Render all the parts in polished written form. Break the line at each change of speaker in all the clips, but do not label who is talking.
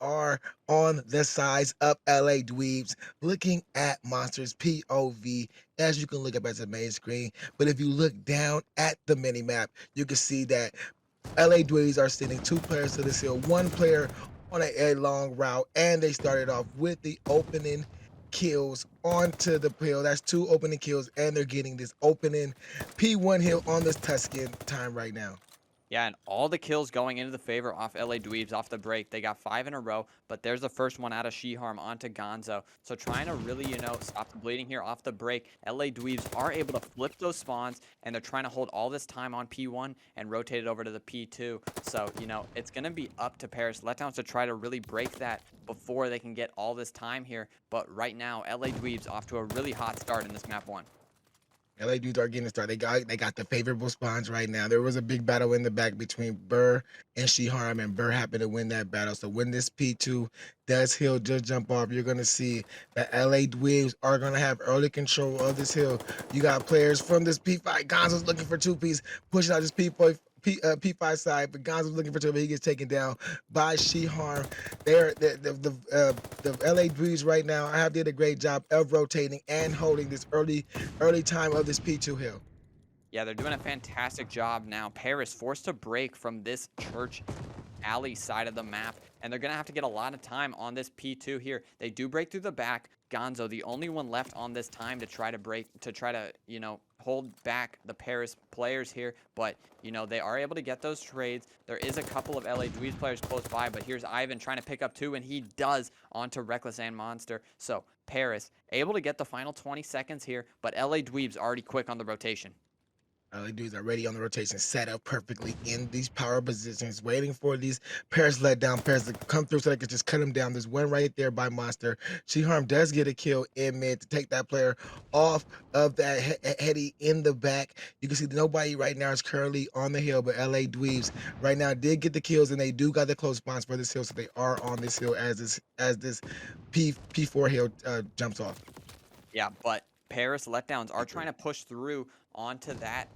are on the sides of LA Dweebs looking at Monsters POV as you can look up at the main screen. But if you look down at the mini map, you can see that LA Dweebs are sending two players to this hill, one player on a long route, and they started off with the opening kills onto the hill. That's two opening kills, and they're getting this opening P1 hill on this Tuscan time right now.
Yeah, and all the kills going into the favor off LA Dweebs off the break. They got 5 in a row, but there's the first one out of Sheharm onto Gonzo. So trying to really, stop the bleeding here off the break. LA Dweebs are able to flip those spawns, and they're trying to hold all this time on P1 and rotate it over to the P2. So, it's going to be up to Paris Letdowns to try to really break that before they can get all this time here. But right now, LA Dweebs off to a really hot start in this map 1.
LA Dudes are getting started. They got the favorable spawns right now. There was a big battle in the back between Burr and Sheharm, and Burr happened to win that battle. So when this P2 does hill just jump off, you're gonna see that LA Dweebs are gonna have early control of this hill. You got players from this P5. Gonzo's looking for two piece, pushing out this P5 side, but Gonzo's looking for two, but he gets taken down by Sheharm. They're the LA Breeze right now have did a great job of rotating and holding this early time of this P2 hill.
Yeah, they're doing a fantastic job now. Paris forced to break from this church alley side of the map, and they're going to have to get a lot of time on this P2 here. They do break through the back. Gonzo, the only one left on this time to try to break, to try to, hold back the Paris players here. But, they are able to get those trades. There is a couple of LA Dweebs players close by, but here's Ivan trying to pick up two, and he does onto Reckless and Monster. So, Paris able to get the final 20 seconds here, but LA Dweebs already quick on the rotation.
LA Dudes are ready on the rotation, set up perfectly in these power positions, waiting for these Paris letdown pairs to come through so they can just cut them down. There's one right there by Monster. Sheharm does get a kill in mid to take that player off of that heady in the back. You can see that nobody right now is currently on the hill, but LA Dweebs right now did get the kills, and they do got the close spawns for this hill, so they are on this hill as this P4 hill jumps off.
Yeah, but Paris Letdowns are trying to push through onto that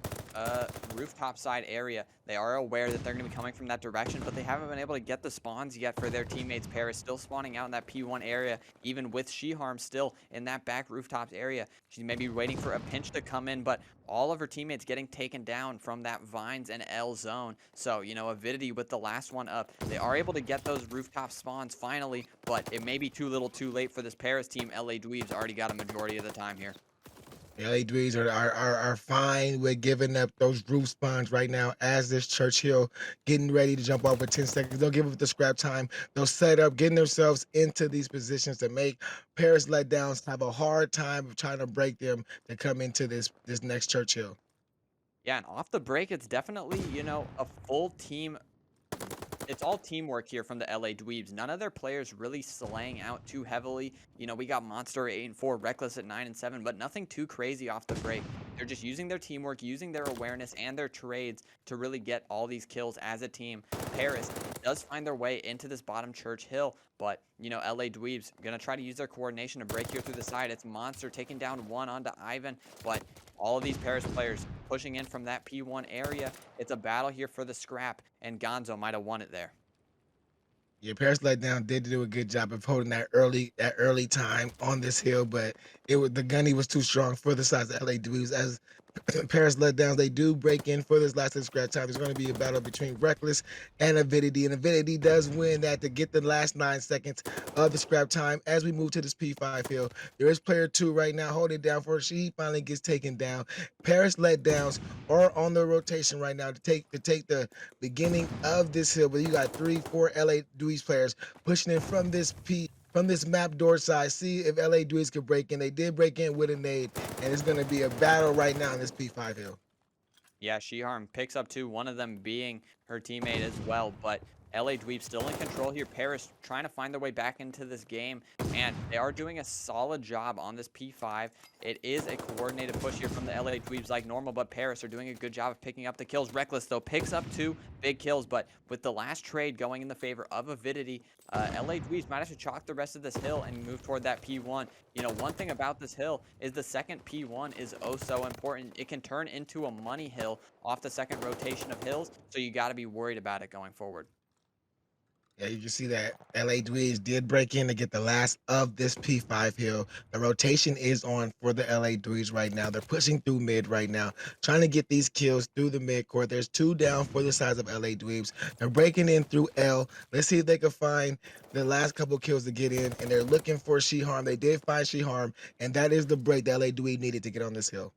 rooftop side area. They are aware that they're going to be coming from that direction, but they haven't been able to get the spawns yet for their teammates. Paris still spawning out in that P1 area, even with Sheharm still in that back rooftops area. She's maybe waiting for a pinch to come in, but all of her teammates getting taken down from that Vines and L zone. So, Avidity with the last one up. They are able to get those rooftop spawns finally, but it may be too little too late for this Paris team. LA Dweebs already got a majority of the time here.
LA Dweebs are fine with giving up those roof spawns right now as this Churchill getting ready to jump off with 10 seconds. They'll give up the scrap time. They'll set up, getting themselves into these positions to make Paris letdowns have a hard time of trying to break them to come into this next Churchill.
Yeah, and off the break, it's definitely, a full team. It's all teamwork here from the LA Dweebs. None of their players really slaying out too heavily. We got Monster 8 and 4, Reckless at 9 and 7, but nothing too crazy off the break. They're just using their teamwork, using their awareness and their trades to really get all these kills as a team. Paris does find their way into this bottom church hill, but LA Dweebs gonna try to use their coordination to break here through the side. It's Monster taking down one onto Ivan, but all of these Paris players pushing in from that P1 area. It's a battle here for the scrap, and Gonzo might have won it there.
Yeah, Paris letdown did do a good job of holding that early time on this hill, but the gunny was too strong for the size of LA Dweebs. As Paris letdowns, they do break in for this last scratch time. There's going to be a battle between Reckless and Avidity, and Avidity does win that to get the last 9 seconds of the scrap time. As we move to this P5 hill, there is player two right now holding it down for her. She finally gets taken down. Paris letdowns are on the rotation right now to take the beginning of this hill, but you got 3-4 LA Dweebs players pushing in from this map door side. See if LA Dweebs can break in. They did break in with a nade, and it's gonna be a battle right now in this P5 hill.
Yeah, Sheharm picks up two, one of them being her teammate as well. But LA Dweeb still in control here. Paris trying to find their way back into this game, and they are doing a solid job on this P5. It is a coordinated push here from the LA Dweebs like normal, but Paris are doing a good job of picking up the kills. Reckless, though, picks up two big kills, but with the last trade going in the favor of Avidity, LA Dweebs might have to chalk the rest of this hill and move toward that P1. One thing about this hill is the second P1 is oh so important. It can turn into a money hill off the second rotation of hills, so you got to be worried about it going forward.
Yeah, you can see that LA Dweebs did break in to get the last of this P5 hill. The rotation is on for the LA Dweebs right now. They're pushing through mid right now, trying to get these kills through the mid court. There's two down for the sides of LA Dweebs. They're breaking in through L. Let's see if they can find the last couple kills to get in, and they're looking for She-Harm. They did find She-Harm, and that is the break that LA Dweeb needed to get on this hill.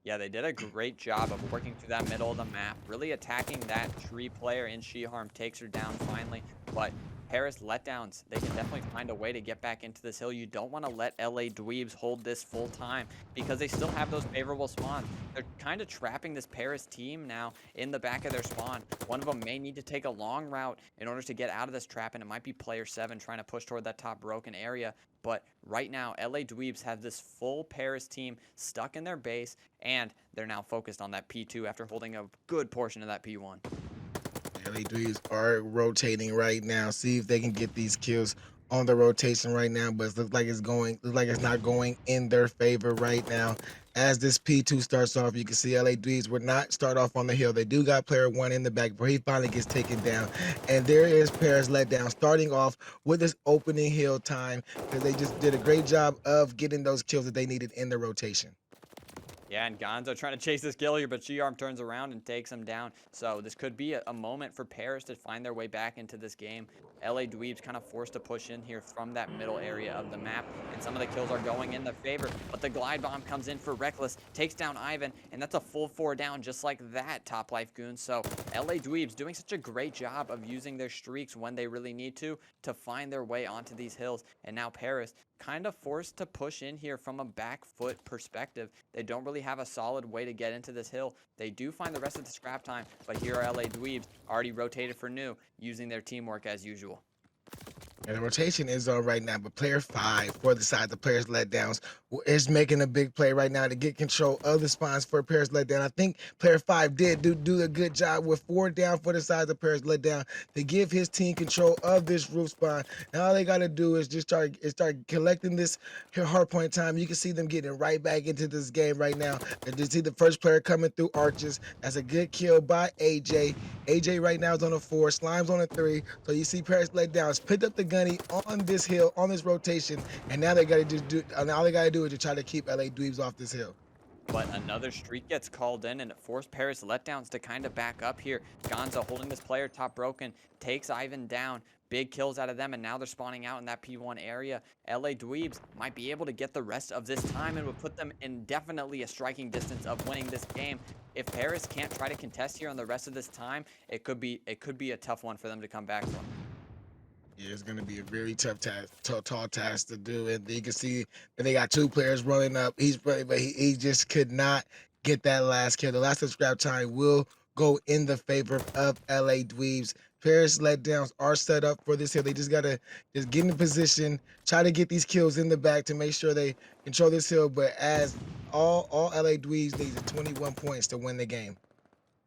Yeah, they did a great job of working through that middle of the map, really attacking that tree player in She-Harm, takes her down finally. But Paris Letdowns, they can definitely find a way to get back into this hill. You don't want to let LA Dweebs hold this full time because they still have those favorable spawns. They're kind of trapping this Paris team now in the back of their spawn. One of them may need to take a long route in order to get out of this trap, and it might be player 7 trying to push toward that top broken area. But right now, LA Dweebs have this full Paris team stuck in their base, and they're now focused on that P2 after holding a good portion of that P1.
LA Dweebs are rotating right now. See if they can get these kills on the rotation right now, but it looks like it's not going in their favor right now. As this P2 starts off, you can see LA Dweebs would not start off on the hill. They do got player 1 in the back before he finally gets taken down. And there is Paris Letdown starting off with this opening hill time because they just did a great job of getting those kills that they needed in the rotation.
Yeah, and Gonzo trying to chase this kill here, but G-Arm turns around and takes him down. So this could be a moment for Paris to find their way back into this game. LA Dweebs kind of forced to push in here from that middle area of the map, and some of the kills are going in their favor. But the glide bomb comes in for Reckless, takes down Ivan, and that's a full 4 down just like that, Top Life Goon. So LA Dweebs doing such a great job of using their streaks when they really need to find their way onto these hills. And now Paris kind of forced to push in here from a back foot perspective. They don't really have a solid way to get into this hill. They do find the rest of the scrap time, but here are LA Dweebs already rotated for new, using their teamwork as usual.
And the rotation is on right now, but player 5 for the side, the Players Letdowns, is making a big play right now to get control of the spawns for Players Letdown. I think player 5 did do a good job with 4 down for the side of Players Letdown to give his team control of this roof spawn. Now all they got to do is just start collecting this hard point time. You can see them getting right back into this game right now. And you see the first player coming through arches. That's a good kill by AJ. AJ right now is on a 4, Slime's on a 3. So you see Paris Letdowns picked up the gunny on this hill, on this rotation, and now they got to just do. All they got to do is to try to keep LA Dweebs off this hill.
But another streak gets called in, and it forced Paris Letdowns to kind of back up here. Gonzo holding this player top broken, takes Ivan down. Big kills out of them, and now they're spawning out in that P1 area. LA Dweebs might be able to get the rest of this time and would put them in definitely a striking distance of winning this game. If Paris can't try to contest here on the rest of this time, it could be a tough one for them to come back from.
Yeah, it's going to be a very tough task, tall task to do. And you can see that they got 2 players running up. But he just could not get that last kill. The last of scrap time will go in the favor of LA Dweebs. Paris Letdowns are set up for this hill. They just got to just get in position, try to get these kills in the back to make sure they control this hill. But as all LA Dweebs needs 21 points to win the game.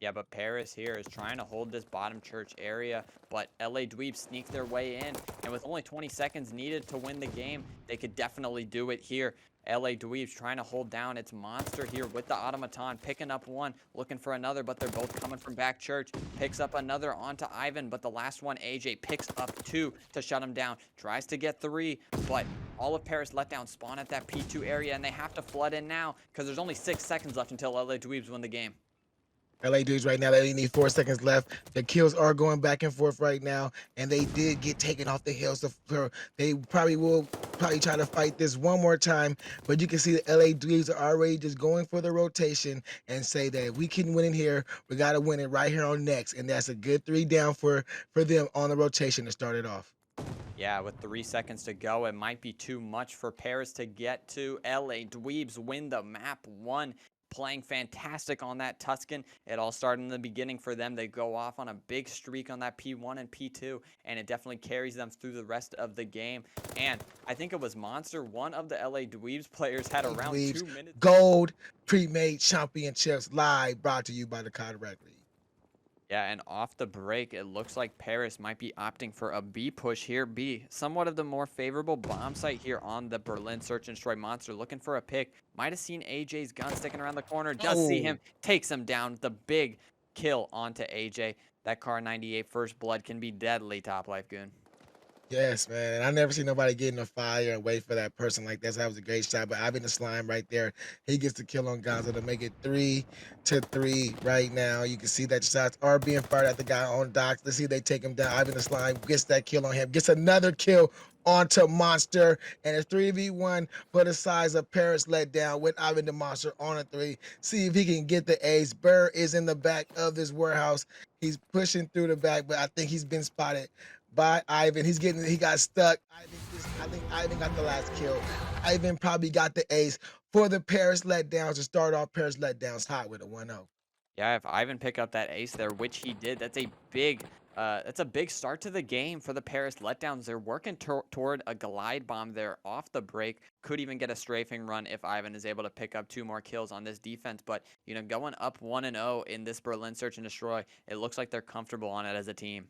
Yeah, but Paris here is trying to hold this bottom church area, but LA Dweebs sneak their way in, and with only 20 seconds needed to win the game, they could definitely do it here. LA Dweebs trying to hold down its monster here with the automaton, picking up one, looking for another, but they're both coming from back church. Picks up another onto Ivan, but the last one, AJ, picks up 2 to shut him down. Tries to get 3, but all of Paris Letdown spawn at that P2 area, and they have to flood in now because there's only 6 seconds left until LA Dweebs win the game.
LA Dweebs right now, they only need 4 seconds left. The kills are going back and forth right now, and they did get taken off the hill. So they will try to fight this one more time. But you can see the LA Dweebs are already just going for the rotation and say that if we can win it here, we got to win it right here on next. And that's a good 3 down for them on the rotation to start it off.
Yeah, with 3 seconds to go, it might be too much for Paris to get to. LA Dweebs win the map 1. Playing fantastic on that Tuscan. It all started in the beginning for them. They go off on a big streak on that P1 and P2, and it definitely carries them through the rest of the game. And I think it was Monster, one of the LA Dweebs players, had around
Dweebs
2 minutes.
Gold Premade Championships live, brought to you by the Colorado League.
Yeah, and off the break, it looks like Paris might be opting for a B push here. B, somewhat of the more favorable bomb site here on the Berlin Search and Destroy Monster. Looking for a pick. Might have seen AJ's gun sticking around the corner. Does see him. Takes him down. The big kill onto AJ. That Car 98 first blood can be deadly, Top Life Goon.
Yes, man. And I never seen nobody get in a fire and wait for that person like that. So that was a great shot. But Ivan the Slime right there, he gets the kill on Gonzo to make it 3-3 right now. You can see that shots are being fired at the guy on docks. Let's see if they take him down. Ivan the Slime gets that kill on him, gets another kill onto Monster, and it's 3v1 for the size of Paris Letdown with Ivan the Monster on a three. See if he can get the ace. Burr is in the back of this warehouse. He's pushing through the back, but I think he's been spotted by Ivan. He got stuck. I think Ivan got the last kill. Ivan probably got the ace for the Paris Letdowns to start off Paris Letdowns hot with a 1-0.
Yeah, if Ivan pick up that ace there, which he did, that's a big start to the game for the Paris Letdowns. They're working toward a glide bomb there off the break. Could even get a strafing run if Ivan is able to pick up 2 more kills on this defense. But going up 1-0 in this Berlin Search and Destroy, it looks like they're comfortable on it as a team.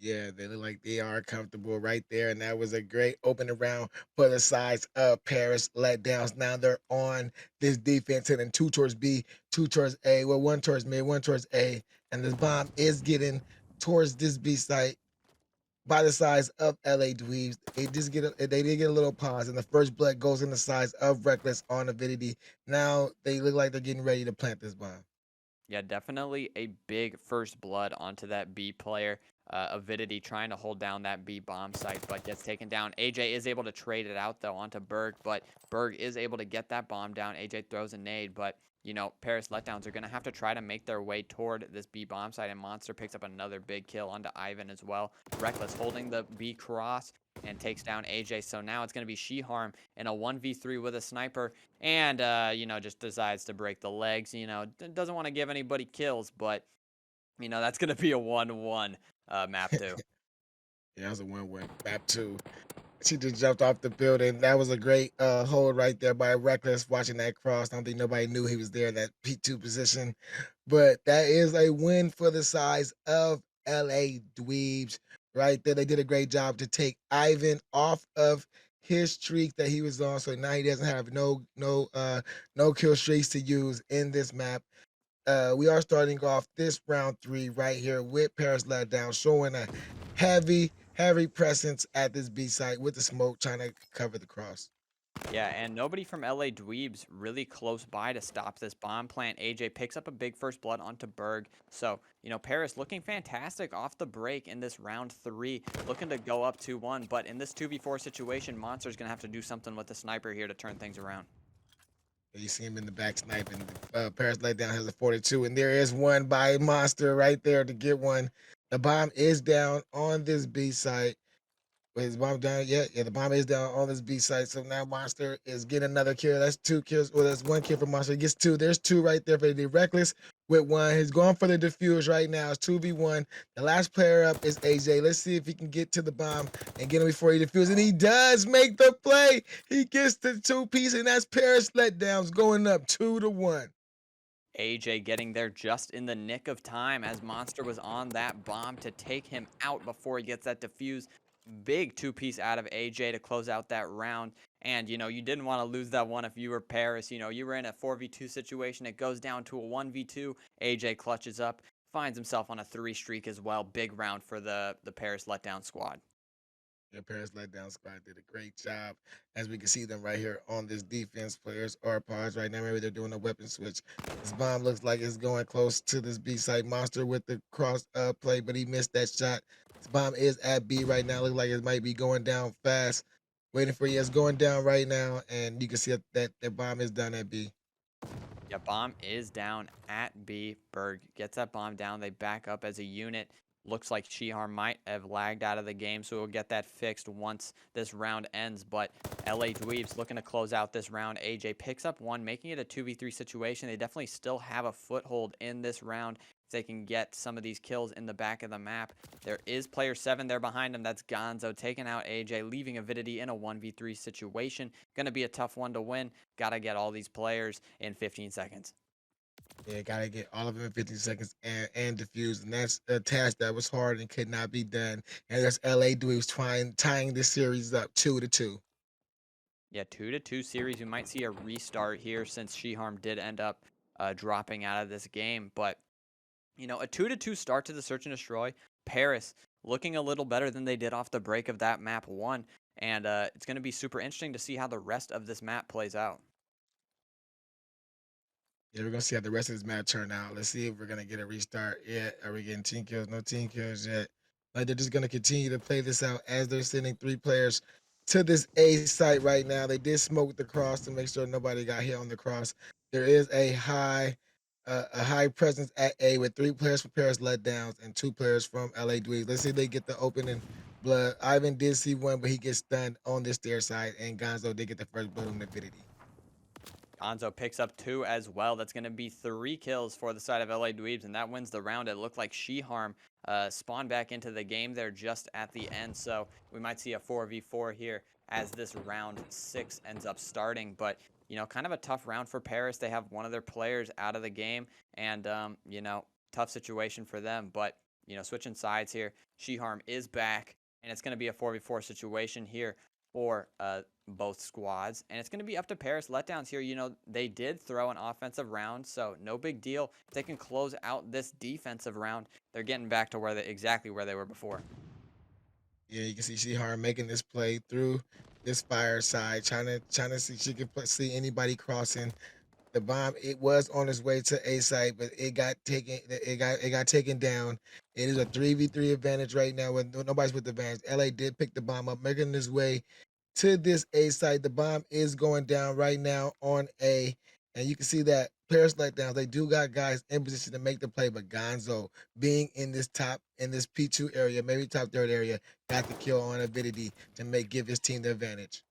Yeah, they look like they are comfortable right there. And that was a great opening round for the sides of Paris Letdowns. Now they're on this defense and then two towards B, two towards A. Well, one towards mid, one towards A. And this bomb is getting towards this B site by the size of LA Dweebs. They did get a little pause, and the first blood goes in the size of Reckless on Avidity. Now they look like they're getting ready to plant this bomb.
Yeah, definitely a big first blood onto that B player. Avidity trying to hold down that B bomb site, but gets taken down. AJ is able to trade it out, though, onto Berg, but Berg is able to get that bomb down. AJ throws a nade, but, Paris Letdowns are going to have to try to make their way toward this B bomb site, and Monster picks up another big kill onto Ivan as well. Reckless holding the B cross and takes down AJ, so now it's going to be Shiharm in a 1v3 with a sniper, and just decides to break the legs. Doesn't want to give anybody kills, but that's going to be a 1-1 map too.
Yeah, that was a win-win. Map two. She just jumped off the building. That was a great hold right there by Reckless watching that cross. I don't think nobody knew he was there in that P2 position. But that is a win for the size of LA Dweebs right there. They did a great job to take Ivan off of his streak that he was on. So now he doesn't have no kill streaks to use in this map. We are starting off this round three right here with Paris Letdown, showing a heavy presence at this B site with the smoke trying to cover the cross.
Yeah, and nobody from LA Dweebs really close by to stop this bomb plant. AJ picks up a big first blood onto Berg. So, Paris looking fantastic off the break in this round three, looking to go up 2-1. But in this 2v4 situation, Monster's going to have to do something with the sniper here to turn things around.
You see him in the back sniping. Paris Letdown has a 42, and there is one by Monster right there to get one. The bomb is down on this B site. Wait, is the bomb down? Yeah, the bomb is down on this B site. So now Monster is getting another kill. That's 2 kills. Well, that's 1 kill for Monster. He gets 2. There's 2 right there for the Reckless with 1. He's going for the defuse right now. It's 2v1. The last player up is AJ. Let's see if he can get to the bomb and get him before he defuses. And he does make the play. He gets the 2-piece, and that's Paris Letdowns going up 2-1.
AJ getting there just in the nick of time as Monster was on that bomb to take him out before he gets that defuse. Big 2-piece out of AJ to close out that round. And, you didn't want to lose that one if you were Paris. You were in a 4v2 situation. It goes down to a 1v2. AJ clutches up, finds himself on a 3 streak as well. Big round for the Paris Letdown squad.
Yeah, Paris Letdown squad did a great job. As we can see them right here on this defense. Players are paused right now. Maybe they're doing a weapon switch. This bomb looks like it's going close to this B site. Monster with the cross play, but he missed that shot. This bomb is at B right now. Looks like it might be going down fast. Waiting for you. It's going down right now, and you can see that the bomb is done at B.
Yeah, bomb is down at B. Berg gets that bomb down. They back up as a unit. Looks like Shihar might have lagged out of the game, so we'll get that fixed once this round ends. But LA Dweebs looking to close out this round. AJ picks up 1, making it a 2v3 situation. They definitely still have a foothold in this round if they can get some of these kills in the back of the map. There is player 7 there behind him. That's Gonzo taking out AJ, leaving Avidity in a 1v3 situation. Going to be a tough one to win. Got to get all these players in 15 seconds.
Yeah, gotta get all of them in 15 seconds and defuse. And that's a task that was hard and could not be done. And that's LA Dweebs tying this series up 2-2.
Yeah, 2-2 series. We might see a restart here since Shiharm did end up dropping out of this game. But a 2-2 start to the search and destroy. Paris looking a little better than they did off the break of that map one, and it's going to be super interesting to see how the rest of this map plays out.
Yeah, we're gonna see how the rest of this match turn out. Let's see if we're gonna get a restart yet. Are we getting team kills? No team kills yet. Like they're just gonna continue to play this out as they're sending 3 players to this A site right now. They did smoke the cross to make sure nobody got hit on the cross. There is a high presence at A with 3 players from Paris Letdowns and 2 players from LA Dweebs. Let's see if they get the opening blood. Ivan did see one, but he gets stunned on this stair side, and Gonzo did get the first blood on the Avidity.
Gonzo picks up 2 as well. That's going to be 3 kills for the side of LA Dweebs, and that wins the round. It looked like She-Harm spawned back into the game there just at the end, so we might see a 4v4 here as this round 6 ends up starting. But, kind of a tough round for Paris. They have one of their players out of the game, and, tough situation for them. But, switching sides here, She-Harm is back, and it's going to be a 4v4 situation here for both squads. And it's going to be up to Paris Letdowns here. They did throw an offensive round, so no big deal. If they can close out this defensive round, they're getting back to exactly where they were before.
Yeah, you can see Shihara making this play through this fire side, trying to see if she can see anybody crossing the bomb. It was on its way to A site, but it got taken. It got taken down. It is a 3v3 advantage right now. When nobody's with the advantage. LA did pick the bomb up, making this way to this A site. The bomb is going down right now on A, and you can see that Paris Letdowns, they do got guys in position to make the play, but Gonzo being in this P2 area, maybe top third area, got the kill on Avidity to give his team the advantage.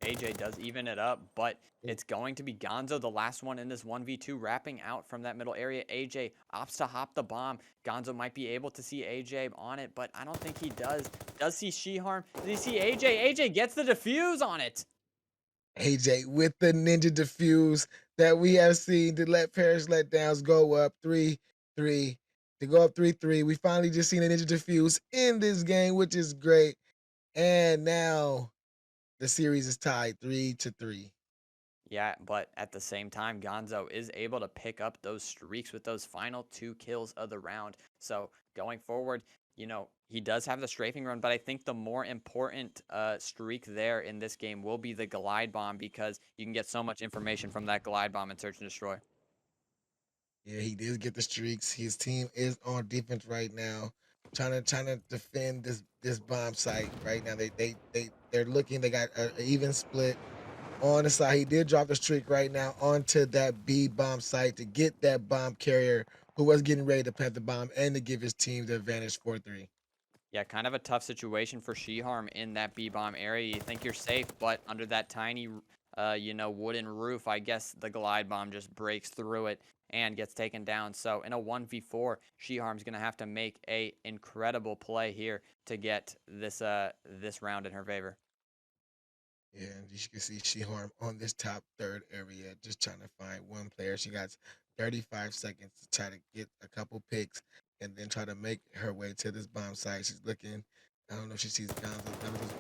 AJ does even it up, but it's going to be Gonzo, the last one in this 1v2, wrapping out from that middle area. AJ opts to hop the bomb. Gonzo might be able to see AJ on it, but I don't think he does. Does see She-Harm? Does he see AJ? AJ gets the defuse on it.
AJ with the ninja diffuse that we have seen to let Paris Letdowns go up 3-3. To go up 3-3. We finally just seen a ninja diffuse in this game, which is great. And now the series is tied 3-3.
Yeah, but at the same time, Gonzo is able to pick up those streaks with those final 2 kills of the round. So going forward, he does have the strafing run, but I think the more important streak there in this game will be the glide bomb, because you can get so much information from that glide bomb in Search and Destroy.
Yeah, he did get the streaks. His team is on defense right now, trying to defend this bomb site right now. They're looking. They got an even split on the side. He did drop the streak right now onto that B bomb site to get that bomb carrier who was getting ready to plant the bomb and to give his team the advantage 4-3.
Yeah, kind of a tough situation for She-Harm in that B-bomb area. You think you're safe, but under that tiny, wooden roof, I guess the glide bomb just breaks through it and gets taken down. So in a 1v4, She-Harm's going to have to make a incredible play here to get this round in her favor.
Yeah, and you can see She-Harm on this top third area, just trying to find one player. She got 35 seconds to try to get a couple picks and then try to make her way to this bomb site. She's looking. I don't know if she sees Gonzo.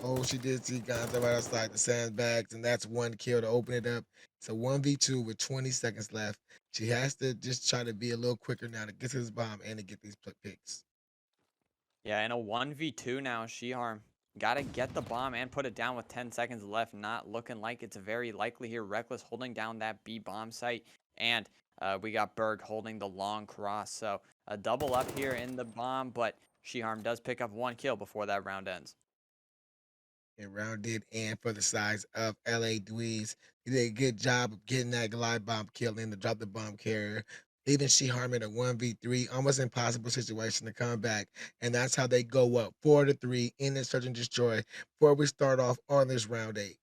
Oh, she did see Gonzo right outside the sandbags, and that's one kill to open it up. It's a 1v2 with 20 seconds left. She has to just try to be a little quicker now to get to this bomb and to get these picks.
Yeah, in a 1v2 now, She-Harm got to get the bomb and put it down with 10 seconds left. Not looking like it's very likely here. Reckless holding down that B bomb site. And we got Berg holding the long cross. So a double up here in the bomb, but She-Harm does pick up 1 kill before that round ends.
And round did end for the size of LA Dweebs. He did a good job of getting that glide bomb kill in to drop the bomb carrier. Even She-Harm in a 1v3, almost impossible situation to come back. And that's how they go up 4-3 in the Search and Destroy before we start off on this round 8.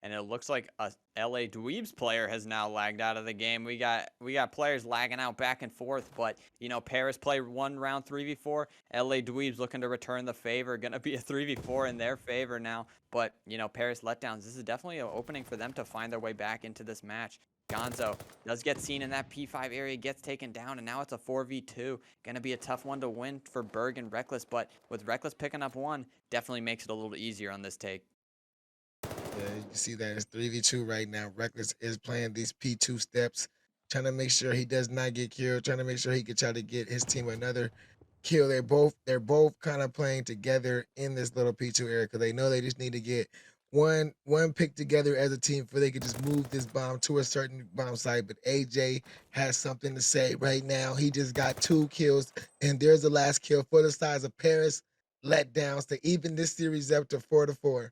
And it looks like a LA Dweebs player has now lagged out of the game. We got players lagging out back and forth, but Paris played 1 round 3v4. LA Dweebs looking to return the favor. Gonna be a 3v4 in their favor now. But Paris Letdowns, this is definitely an opening for them to find their way back into this match. Gonzo does get seen in that P5 area, gets taken down, and now it's a 4v2. Gonna be a tough one to win for Berg and Reckless, but with Reckless picking up 1, definitely makes it a little easier on this take.
Yeah, you can see that it's 3v2 right now. Reckless is playing these P2 steps, trying to make sure he does not get killed, trying to make sure he can try to get his team another kill. They're both kind of playing together in this little P2 area because they know they just need to get one pick together as a team for they could just move this bomb to a certain bomb site. But AJ has something to say right now. He just got 2 kills, and there's the last kill for the size of Paris Letdowns to even this series up to 4-4.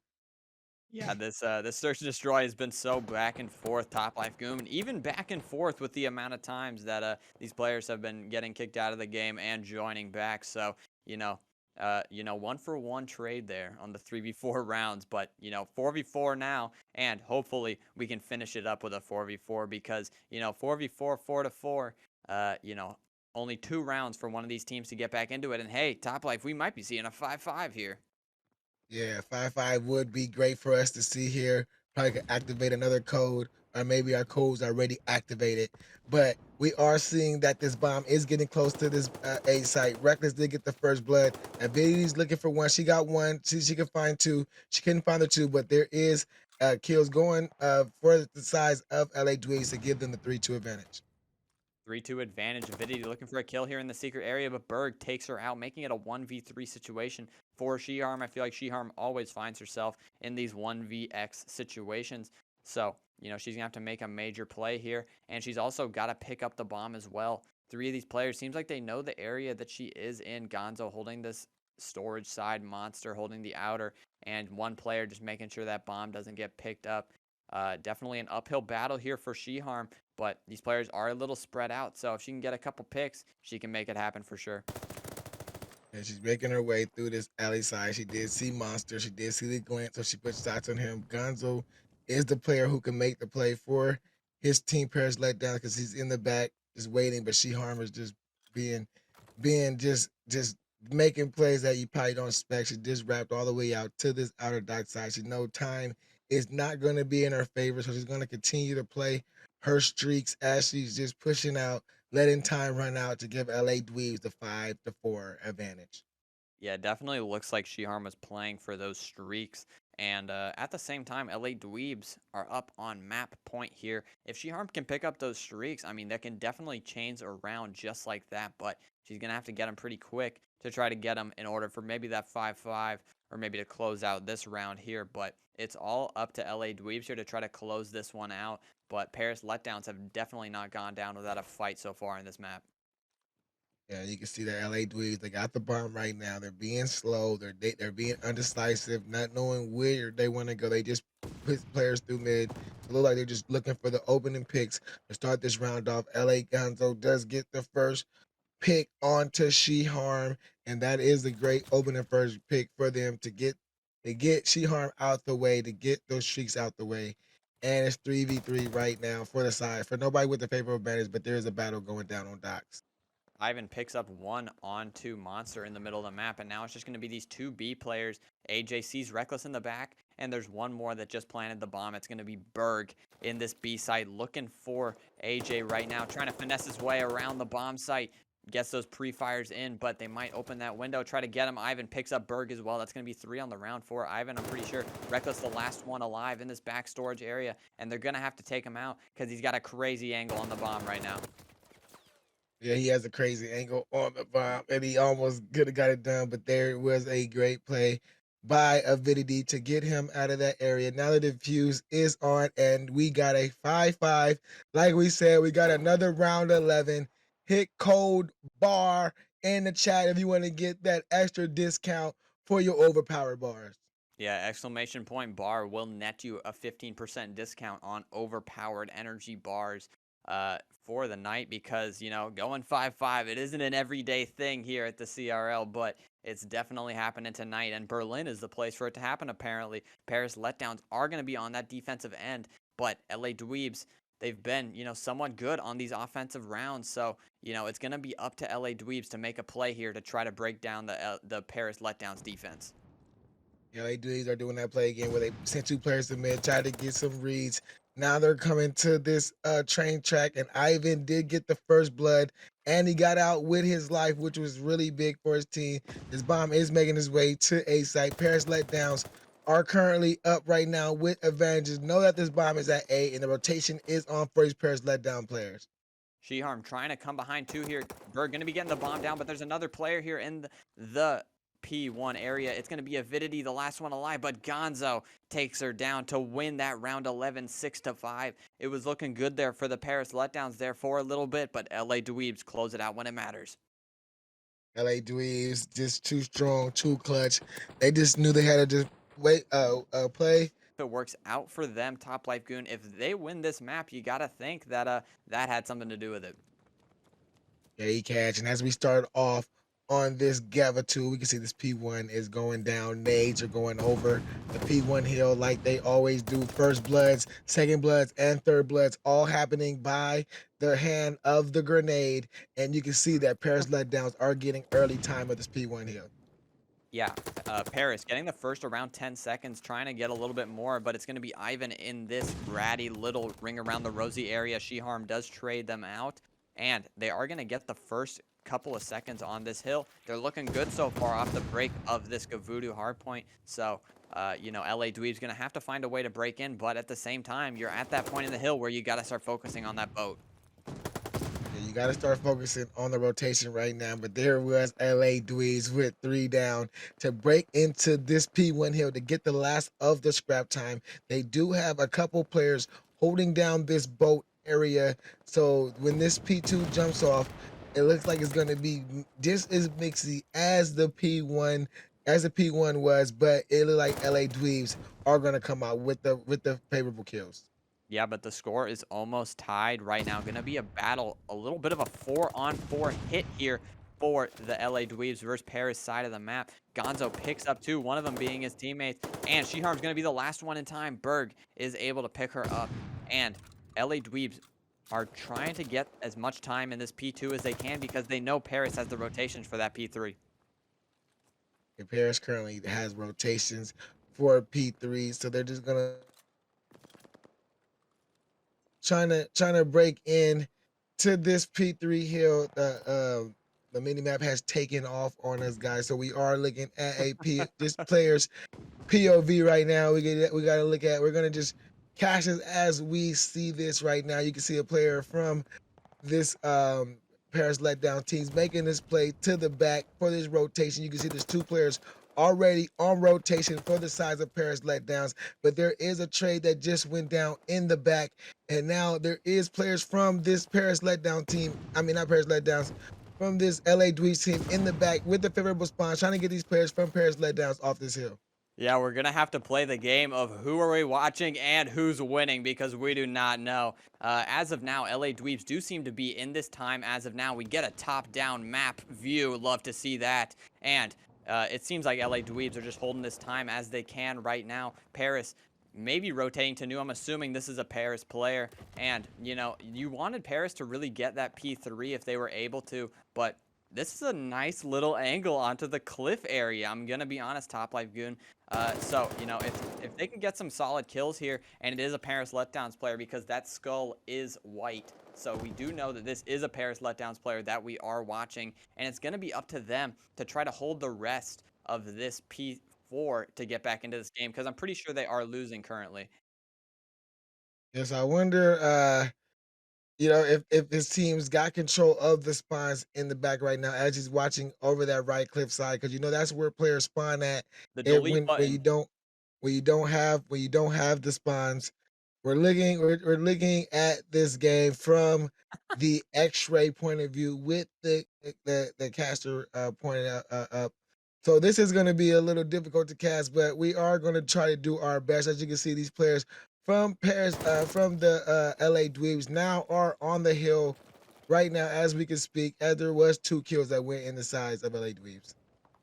Yeah, this search and destroy has been so back and forth, top life goom, and even back and forth with the amount of times that these players have been getting kicked out of the game and joining back. So one for one trade there on the 3v4 rounds, but 4v4 now, and hopefully we can finish it up with a 4v4 because 4v4 4-4, only 2 rounds for one of these teams to get back into it, and hey, top life, we might be seeing a 5-5 here.
Yeah, 5-5 would be great for us to see here. Probably could activate another code, or maybe our code's already activated. But we are seeing that this bomb is getting close to this A site. Reckless did get the first blood. Avidity's looking for one. She got one. She can find two. She couldn't find the two, but there is kills going for the size of LA Dweebs to give them the 3-2 advantage.
3-2 advantage. Avidity looking for a kill here in the secret area, but Berg takes her out, making it a 1v3 situation for Shiharm. I feel like Shiharm always finds herself in these 1vx situations. So, she's going to have to make a major play here, and she's also got to pick up the bomb as well. 3 of these players seems like they know the area that she is in. Gonzo holding this storage side, Monster holding the outer, and one player just making sure that bomb doesn't get picked up. Definitely an uphill battle here for Shiharm, but these players are a little spread out, so if she can get a couple picks, she can make it happen for sure.
And she's making her way through this alley side. She did see Monster. She did see the glint, so she put shots on him. Gonzo is the player who can make the play for his team. Paris let down because he's in the back just waiting, but She Harm is just being just making plays that you probably don't expect. She just wrapped all the way out to this outer dock side. She know time is not going to be in her favor, so she's going to continue to play her streaks as she's just pushing out, letting time run out to give LA Dweebs the 5-4 advantage.
Yeah, definitely looks like Shiharm was playing for those streaks. And at the same time, LA Dweebs are up on map point here. If Shiharm can pick up those streaks, I mean, that can definitely change around just like that. But she's going to have to get them pretty quick to try to get them in order for maybe that 5-5 or maybe to close out this round here. But it's all up to LA Dweebs here to try to close this one out. But Paris Letdowns have definitely not gone down without a fight so far in this map.
Yeah, you can see that LA Dweebs, they got the bomb right now. They're being slow. They're being undecisive, not knowing where they want to go. They just put players through mid. It look like they're just looking for the opening picks to start this round off. LA Gonzo does get the first pick onto She Harm, and that is a great opening first pick for them to get She Harm out the way, to get those streaks out the way. And it's 3v3 right now for the side. For nobody with the favorable advantage, but there is a battle going down on docks.
Ivan picks up one onto Monster in the middle of the map, and now it's just going to be these 2B players. AJ sees Reckless in the back, and there's one more that just planted the bomb. It's going to be Berg in this B site, looking for AJ right now, trying to finesse his way around the bomb site. Gets those pre-fires in, but they might open that window, try to get him. Ivan picks up Berg as well. That's going to be 3 on the round for Ivan, I'm pretty sure. Reckless, the last one alive in this back storage area, and they're going to have to take him out because he's got a crazy angle on the bomb right now.
Yeah, he has a crazy angle on the bomb, and he almost could have got it done, but there was a great play by Avidity to get him out of that area. Now the defuse is on, and we got a 5-5. Like we said, we got another round 11. Hit code bar in the chat if you want to get that extra discount for your overpowered bars.
Yeah, exclamation point bar will net you a 15% discount on overpowered energy bars for the night because, going 5-5, it isn't an everyday thing here at the CRL, but it's definitely happening tonight. And Berlin is the place for it to happen, apparently. Paris Letdowns are going to be on that defensive end, but LA Dweebs, they've been, somewhat good on these offensive rounds. So, it's going to be up to LA Dweebs to make a play here to try to break down the Paris Letdowns defense.
Yeah, they do. Are doing that play again where they sent 2 players to mid, try to get some reads. Now they're coming to this train track, and Ivan did get the first blood, and he got out with his life, which was really big for his team. This bomb is making his way to A site. Paris Letdowns are currently up right now with advantages. Know that this bomb is at A, and the rotation is on for these Paris Letdown players.
Sheharm trying to come behind two here. Berg going to be getting the bomb down, but there's another player here in the P1 area. It's going to be Avidity, the last one alive, but Gonzo takes her down to win that round 11, 6-5. It was looking good there for the Paris Letdowns there for a little bit, but LA Dweebs close it out when it matters.
LA Dweebs just too strong, too clutch. They just knew they had to just wait, play.
If it works out for them, Top Life Goon, if they win this map, you got to think that that had something to do with it.
Yeah, he catch. And as we start off on this Gava 2, we can see this P1 is going down. Nades are going over the P1 hill like they always do. First bloods, second bloods, and third bloods all happening by the hand of the grenade. And you can see that Paris Letdowns are getting early time of this P1 hill.
Yeah, Paris getting the first around 10 seconds, trying to get a little bit more, but it's going to be Ivan in this bratty little ring around the Rosie area. Sheharm does trade them out, and they are going to get the first couple of seconds on this hill. They're looking good so far off the break of this Gavudu hardpoint, so, you know, LA Dweeb's going to have to find a way to break in, but at the same time, you're at that point in the hill where you got to start focusing on that boat.
Yeah, you got to start focusing on the rotation right now. But there was LA Dweebs with 3 down to break into this P1 hill to get the last of the scrap time. They do have a couple players holding down this boat area. So when this P2 jumps off, it looks like it's going to be just as mixy as the P1 was, but it looks like LA Dweebs are going to come out with the favorable kills.
Yeah, but the score is almost tied right now. Going to be a battle, a little bit of a 4-on-4 hit here for the LA Dweebs versus Paris side of the map. Gonzo picks up two, one of them being his teammates, and Sheharm's going to be the last one in time. Berg is able to pick her up, and LA Dweebs are trying to get as much time in this P2 as they can because they know Paris has the rotations for that P3.
And Paris currently has rotations for P3, so they're just gonna trying to break in to this P3 hill. The mini map has taken off on us, guys. So we are looking at this player's POV right now. We got to look at. We're gonna just cash this as we see this right now. You can see a player from this Paris Letdown teams making this play to the back for this rotation. You can see there's 2 players already on rotation for the size of Paris Letdowns, but there is a trade that just went down in the back, and now there is players from this Paris Letdown team. I mean, not Paris Letdowns, from this LA Dweebs team in the back with the favorable spawns, trying to get these players from Paris Letdowns off this hill.
Yeah, we're going to have to play the game of who are we watching and who's winning because we do not know. As of now, LA Dweebs do seem to be in this time. As of now, we get a top-down map view. Love to see that. And it seems like LA Dweebs are just holding this time as they can right now. Paris maybe rotating to new. I'm assuming this is a Paris player. And, you know, you wanted Paris to really get that P3 if they were able to, but this is a nice little angle onto the cliff area. I'm going to be honest, Top Life Goon. So, you know, if they can get some solid kills here, and it is a Paris Letdowns player because that skull is white. So we do know that this is a Paris Letdowns player that we are watching, and it's going to be up to them to try to hold the rest of this P4 to get back into this game because I'm pretty sure they are losing currently.
Yes, I wonder, if his team's got control of the spawns in the back right now as he's watching over that right cliff side, because that's where players spawn at.
The
It
delete
when
button.
you don't have the spawns. We're looking at this game from the X-ray point of view with the caster pointed up. So this is going to be a little difficult to cast, but we are going to try to do our best. As you can see, these players from Paris, from the LA Dweebs now are on the hill right now as we can speak, as there was 2 kills that went in the sides of LA Dweebs.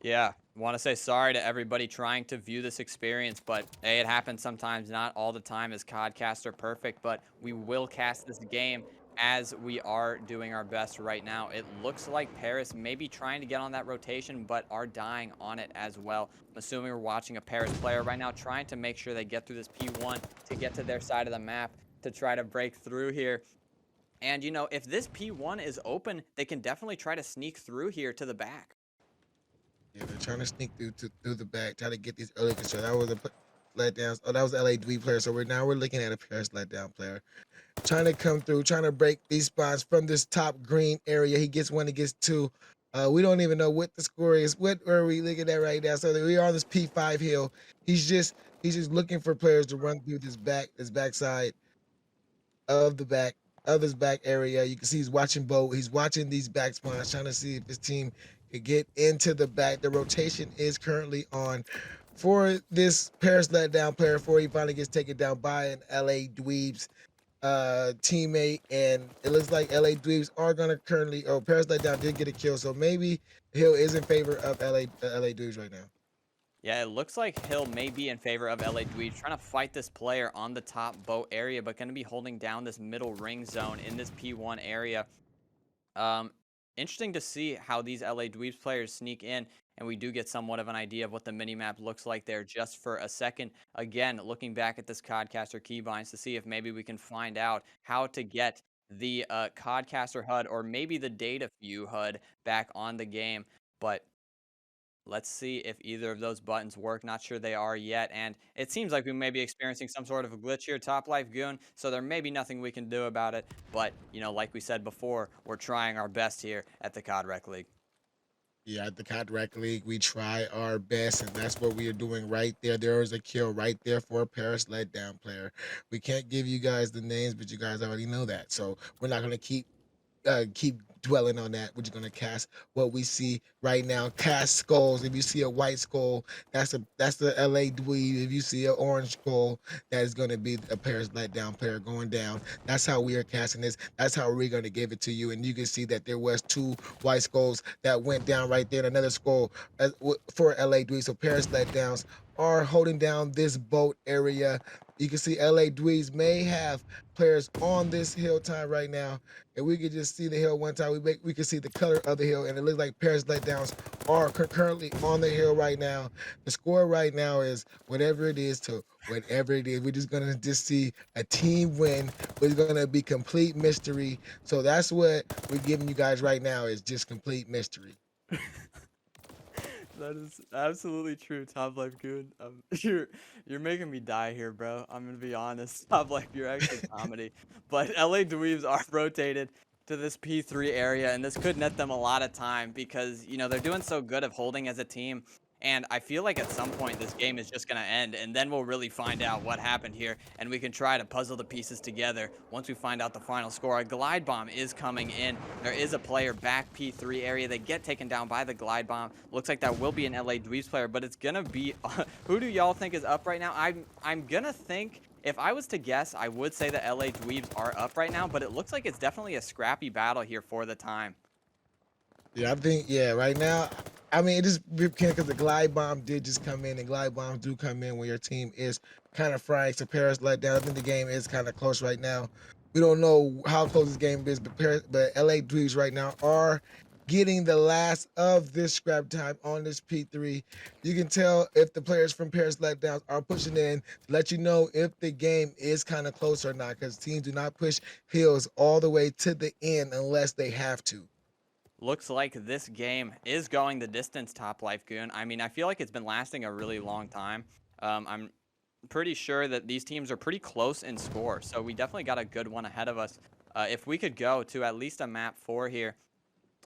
Yeah, want to say sorry to everybody trying to view this experience, but hey, it happens sometimes, not all the time as CODcasts are perfect, but we will cast this game as we are doing our best right now. It looks like Paris may be trying to get on that rotation, but are dying on it as well. I'm assuming we're watching a Paris player right now trying to make sure they get through this P1 to get to their side of the map to try to break through here. And, you know, if this P1 is open, they can definitely try to sneak through here to the back.
Yeah, they're trying to sneak through the back, try to get these early control. That was a Letdowns. Oh, that was LA Dweeb player. So we're looking at a Paris Letdown player trying to come through, trying to break these spots from this top green area. He gets one, he gets two. We don't even know what the score is. What are we looking at right now? So we are on this P5 hill. He's just looking for players to run through this backside of the back of his back area. You can see he's watching Bo. He's watching these back spawns, trying to see if his team could get into the back. The rotation is currently on for this Paris Letdown player before he finally gets taken down by an LA Dweebs teammate, and it looks like LA Dweebs are gonna currently. Oh, Paris Letdown did get a kill, so maybe Hill is in favor of LA Dweebs right now.
Yeah, it looks like Hill may be in favor of LA Dweebs, trying to fight this player on the top boat area, but going to be holding down this middle ring zone in this P1 area. Um, Interesting to see how these LA Dweebs players sneak in, and we do get somewhat of an idea of what the minimap looks like there just for a second. Again, looking back at this Codcaster keybinds to see if maybe we can find out how to get the Codcaster HUD or maybe the data view HUD back on the game. But let's see if either of those buttons work. Not sure they are yet. And it seems like we may be experiencing some sort of a glitch here, Top Life Goon. So there may be nothing we can do about it. But, like we said before, we're trying our best here at the COD Rec League.
Yeah, at the Cataract League, we try our best, and that's what we are doing right there. There is a kill right there for a Paris Letdown player. We can't give you guys the names, but you guys already know that. So we're not going to keep dwelling on that. We're just gonna cast what we see right now. Cast skulls. If you see a white skull, that's the LA Dweeb. If you see an orange skull, that is gonna be a Paris Letdown player going down. That's how we are casting this. That's how we're gonna give it to you. And you can see that there was two white skulls that went down right there, and another skull for LA Dweeb. So Paris Letdowns are holding down this boat area. You can see LA Dweebs may have players on this hill time right now, and we could just see the hill one time. We could see the color of the hill, and it looks like Paris Letdowns are currently on the hill right now. The score right now is whatever it is to whatever it is. We're just gonna just see a team win. It's gonna be complete mystery. So that's what we're giving you guys right now is just complete mystery.
That is absolutely true, Top Life Goon. You're making me die here, bro. I'm gonna be honest. Top Life, you're actually comedy. But LA Dweebs are rotated to this P3 area, and this could net them a lot of time because they're doing so good of holding as a team. And I feel like at some point this game is just gonna end, and then we'll really find out what happened here, and we can try to puzzle the pieces together once we find out the final score. A glide bomb is coming in. There is a player back P3 area. They get taken down by the glide bomb. Looks like that will be an LA Dweebs player, but it's gonna be who do y'all think is up right now? I'm gonna think, if I was to guess, I would say the LA Dweebs are up right now, but it looks like it's definitely a scrappy battle here for the time.
Yeah, I think right now, I mean, it just because the glide bomb did just come in, and glide bombs do come in when your team is kind of frying. So Paris Letdown. I think the game is kind of close right now. We don't know how close this game is, but LA Dweebs right now are getting the last of this scrap time on this P3. You can tell if the players from Paris Letdowns are pushing in to let you know if the game is kind of close or not, because teams do not push hills all the way to the end unless they have to.
Looks like this game is going the distance, Top Life Goon. I mean, I feel like it's been lasting a really long time. I'm pretty sure that these teams are pretty close in score, so we definitely got a good one ahead of us. If we could go to at least a map 4 here,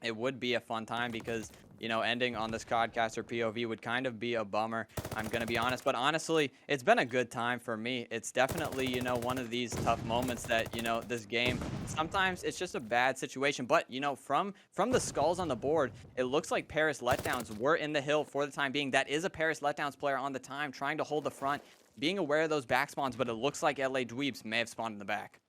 it would be a fun time because, ending on this Codcaster POV would kind of be a bummer. I'm going to be honest, but honestly, it's been a good time for me. It's definitely, one of these tough moments that, this game, sometimes it's just a bad situation. But, from the skulls on the board, it looks like Paris Letdowns were in the hill for the time being. That is a Paris Letdowns player on the time trying to hold the front, being aware of those back spawns, but it looks like LA Dweebs may have spawned in the back.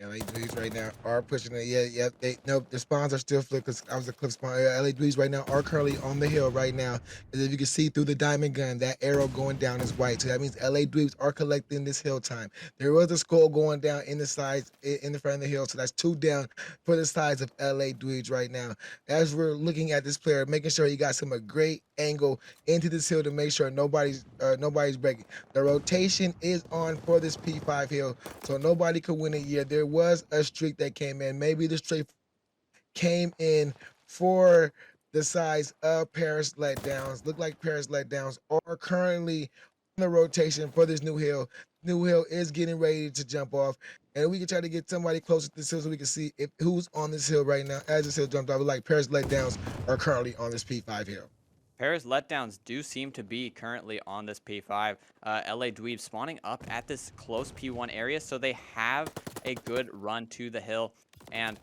LA Dweebs right now are pushing it. Yeah. Nope, the spawns are still flipped because I was a clip spawn. LA Dweebs right now are currently on the hill right now. As if you can see through the diamond gun, that arrow going down is white. So that means LA Dweebs are collecting this hill time. There was a skull going down in the sides, in the front of the hill. So that's 2 down for the sides of LA Dweebs right now. As we're looking at this player, making sure he got some a great angle into this hill to make sure nobody's breaking. The rotation is on for this P5 hill, so nobody could win it yet. There was a streak that came in. Maybe the streak came in for the size of Paris Letdowns. Look like Paris Letdowns are currently the rotation for this new hill. New hill is getting ready to jump off, and we can try to get somebody closer to this hill so we can see if who's on this hill right now. As this hill jumped off, like Paris Letdowns are currently on this P5 hill.
Paris Letdowns do seem to be currently on this P5. LA Dweebs spawning up at this close P1 area, so they have a good run to the hill. And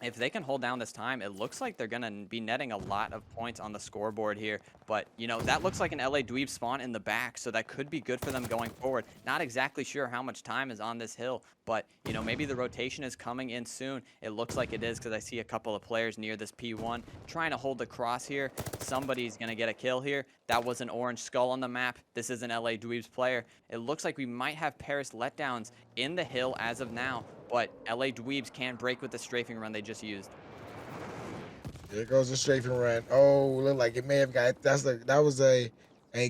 if they can hold down this time, it looks like they're going to be netting a lot of points on the scoreboard here. But, you know, that looks like an LA Dweeb spawn in the back, so that could be good for them going forward. Not exactly sure how much time is on this hill, but, you know, maybe the rotation is coming in soon. It looks like it is because I see a couple of players near this P1 trying to hold the cross here. Somebody's going to get a kill here. That was an orange skull on the map. This is an LA Dweebs player. It looks like we might have Paris Letdowns in the hill as of now, but LA Dweebs can't break with the strafing run they just used.
There goes the strafing run. Oh, look like it may have got that was a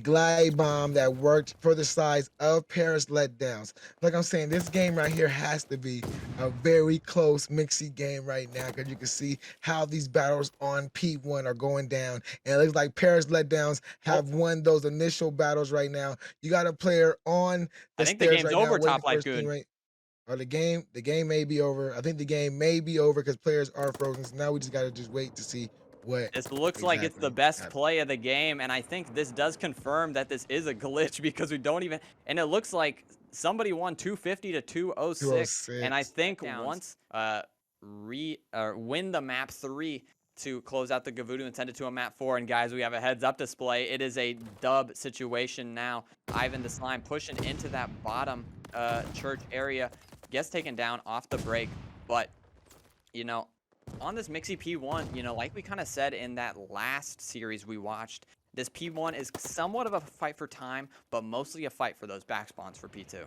glide bomb that worked for the size of Paris Letdowns. Like I'm saying, this game right here has to be a very close mixy game right now because you can see how these battles on P1 are going down. And it looks like Paris Letdowns
Oh,
have won those initial battles right now. You got a player on
I
the
think the
stairs
game's
right now
over,
waiting
Top
for
Life
his
Goon.
teammate. Or the game may be over. I think the game may be over because players are frozen. So now we just gotta just wait to see what
This looks like it's the
exactly
best
happens.
play of the game, and I think this does confirm that this is a glitch because we don't even, and it looks like somebody won 250 to 206, and I
206.
think once win the map 3 to close out the Gavudu and send it to a map 4, and guys, we have a heads up display. It is a dub situation now. Ivan the Slime pushing into that bottom church area, gets taken down off the break, but you know, on this Mixie P1, you know, like we kind of said in that last series we watched, this P1 is somewhat of a fight for time, but mostly a fight for those back spawns for P2.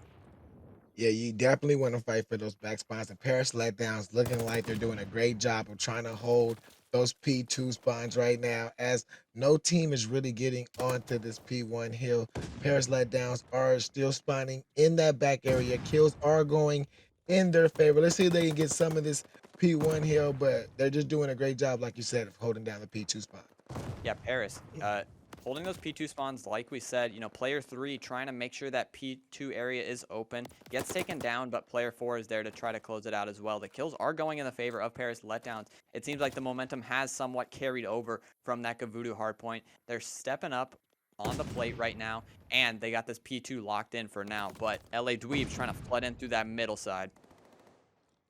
Yeah, you definitely want to fight for those back spots. And Paris Letdowns looking like they're doing a great job of trying to hold those P2 spawns right now, as no team is really getting onto this P1 hill. Paris Letdowns are still spawning in that back area. Kills are going in their favor. Let's see if they can get some of this P1 hill, but they're just doing a great job, like you said, of holding down the P2 spot.
Yeah, Paris, holding those P2 spawns, like we said, you know, player 3 trying to make sure that P2 area is open, gets taken down, but player 4 is there to try to close it out as well. The kills are going in the favor of Paris Letdowns. It seems like the momentum has somewhat carried over from that Gavudu hardpoint. They're stepping up on the plate right now, and they got this P2 locked in for now, but LA Dweebs trying to flood in through that middle side.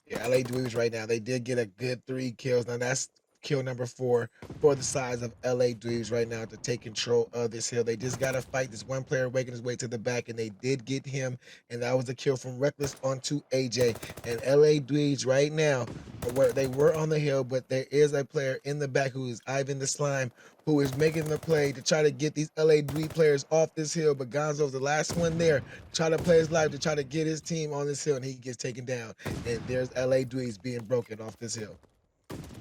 Yeah, LA Dweebs right now. They did get a good 3 kills. Now that's kill number 4 for the size of LA Dweebs right now to take control of this hill. They just got to fight this one player making his way to the back, and they did get him. And that was a kill from Reckless onto AJ. And LA Dweebs right now, where they were on the hill, but there is a player in the back who is Ivan the Slime, who is making the play to try to get these LA Dweeb players off this hill. But Gonzo's the last one there, try to play his life to try to get his team on this hill, and he gets taken down. And there's LA Dweebs being broken off this hill.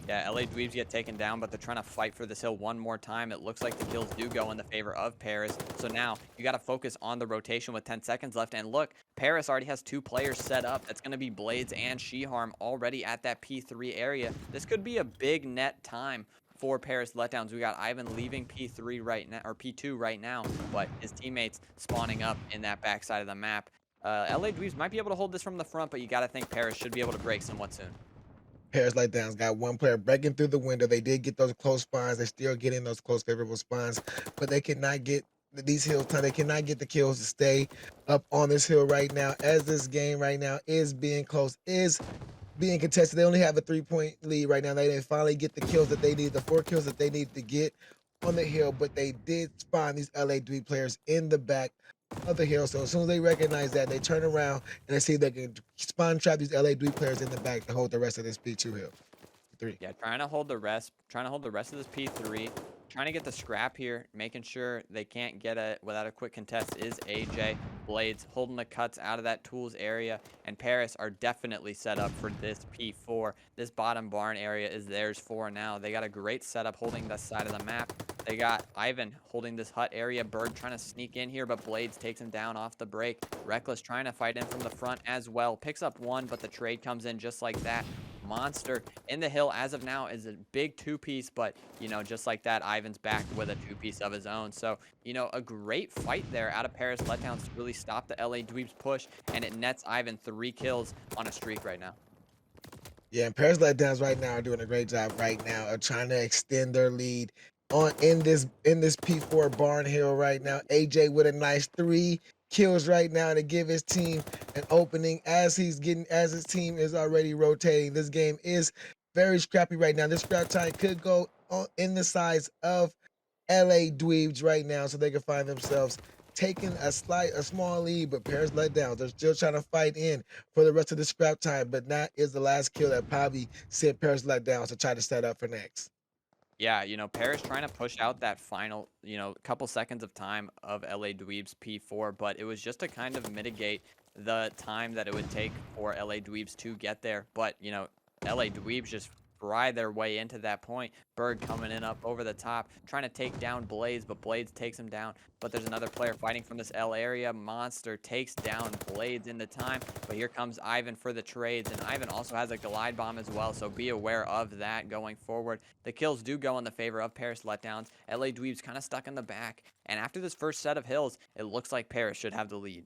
Yeah, LA Dweebs get taken down, but they're trying to fight for this hill one more time. It looks like the kills do go in the favor of Paris. So now you got to focus on the rotation with 10 seconds left. And look, Paris already has 2 players set up. That's going to be Blades and Sheharm already at that P3 area. This could be a big net time for Paris Letdowns. We got Ivan leaving P3 right now, or P2 right now, but his teammates spawning up in that backside of the map. LA Dweebs might be able to hold this from the front, but you got to think Paris should be able to break somewhat soon.
Paris Letdowns got one player breaking through the window. They did get those close spawns. They're still getting those close favorable spawns, but they cannot get these hills. They cannot get the kills to stay up on this hill right now, as this game right now is being close, is being contested. They only have a 3-point lead right now. They didn't finally get the kills that they need, the 4 kills that they need to get on the hill, but they did spawn these LA Dweeb players in the back of the hill. So as soon as they recognize that, they turn around and they see they can spawn trap these LA Dweeb players in the back to hold the rest of this P2 hill. 3.
Yeah, trying to hold the rest of this P3, trying to get the scrap here, making sure they can't get it without a quick contest is AJ. Blades holding the cuts out of that tools area, and Paris are definitely set up for this P4. This bottom barn area is theirs for now. They got a great setup holding this side of the map. They got Ivan holding this hut area. Berg trying to sneak in here, but Blades takes him down off the break. Reckless trying to fight in from the front as well. Picks up 1, but the trade comes in just like that. Monster in the hill as of now is a big two-piece, but, just like that, Ivan's back with a two-piece of his own. So, a great fight there out of Paris Letdowns to really stop the LA Dweebs push, and it nets Ivan 3 kills on a streak right now.
Yeah, and Paris Letdowns right now are doing a great job right now of trying to extend their lead on in this P4 Barn Hill right now. AJ with a nice 3 kills right now to give his team an opening as his team is already rotating. This game is very scrappy right now. This scrap time could go in the size of LA Dweebs right now, so they can find themselves taking a small lead, but Paris let down. They're still trying to fight in for the rest of the scrap time, but that is the last kill that probably sent Paris let down to try to set up for next.
Yeah, Paris trying to push out that final, couple seconds of time of LA Dweebs P4, but it was just to kind of mitigate the time that it would take for LA Dweebs to get there. But, LA Dweebs just fry their way into that point. Berg coming in up over the top, trying to take down Blades, but Blades takes him down. But there's another player fighting from this L area. Monster takes down Blades in the time, but here comes Ivan for the trades, and Ivan also has a glide bomb as well, so be aware of that going forward. The kills do go in the favor of Paris Letdowns. LA Dweebs kind of stuck in the back, and after this first set of hills, it looks like Paris should have the lead.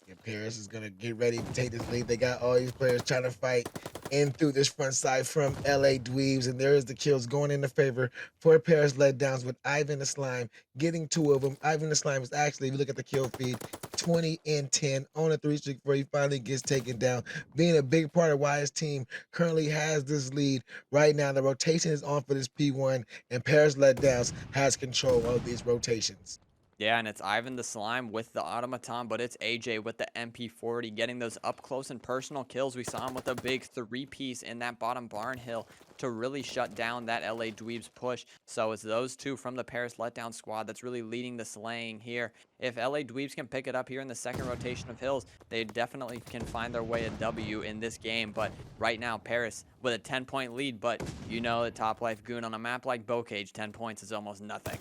And Paris is gonna get ready to take this lead. They got all these players trying to fight in through this front side from LA Dweebs, and there is the kills going in the favor for Paris Letdowns with Ivan the Slime getting 2 of them. Ivan the Slime is actually, if you look at the kill feed, 20 and 10 on a 3 streak before he finally gets taken down, being a big part of why his team currently has this lead right now. The rotation is on for this P1, and Paris Letdowns has control of these rotations.
Yeah, and it's Ivan the Slime with the automaton, but it's AJ with the MP40 getting those up close and personal kills. We saw him with a big 3-piece in that bottom barn hill to really shut down that LA Dweebs push. So it's those two from the Paris Letdown squad that's really leading the slaying here. If LA Dweebs can pick it up here in the second rotation of hills, they definitely can find their way a W in this game. But right now, Paris with a 10-point lead, but the Top Life Goon on a map like Bocage, 10 points is almost nothing.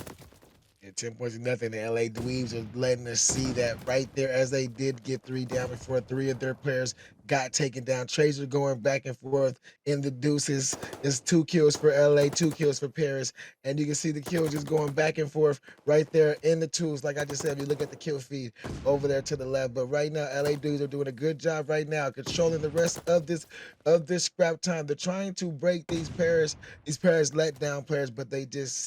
Yeah, 10 points to nothing. The LA Dweebs are letting us see that right there as they did get 3 down before 3 of their players got taken down. Trades are going back and forth in the deuces. It's 2 kills for LA, 2 kills for Paris. And you can see the kills just going back and forth right there in the twos. Like I just said, if you look at the kill feed over there to the left. But right now, LA Dweebs are doing a good job right now controlling the rest of this scrap time. They're trying to break these Paris letdown players, but they just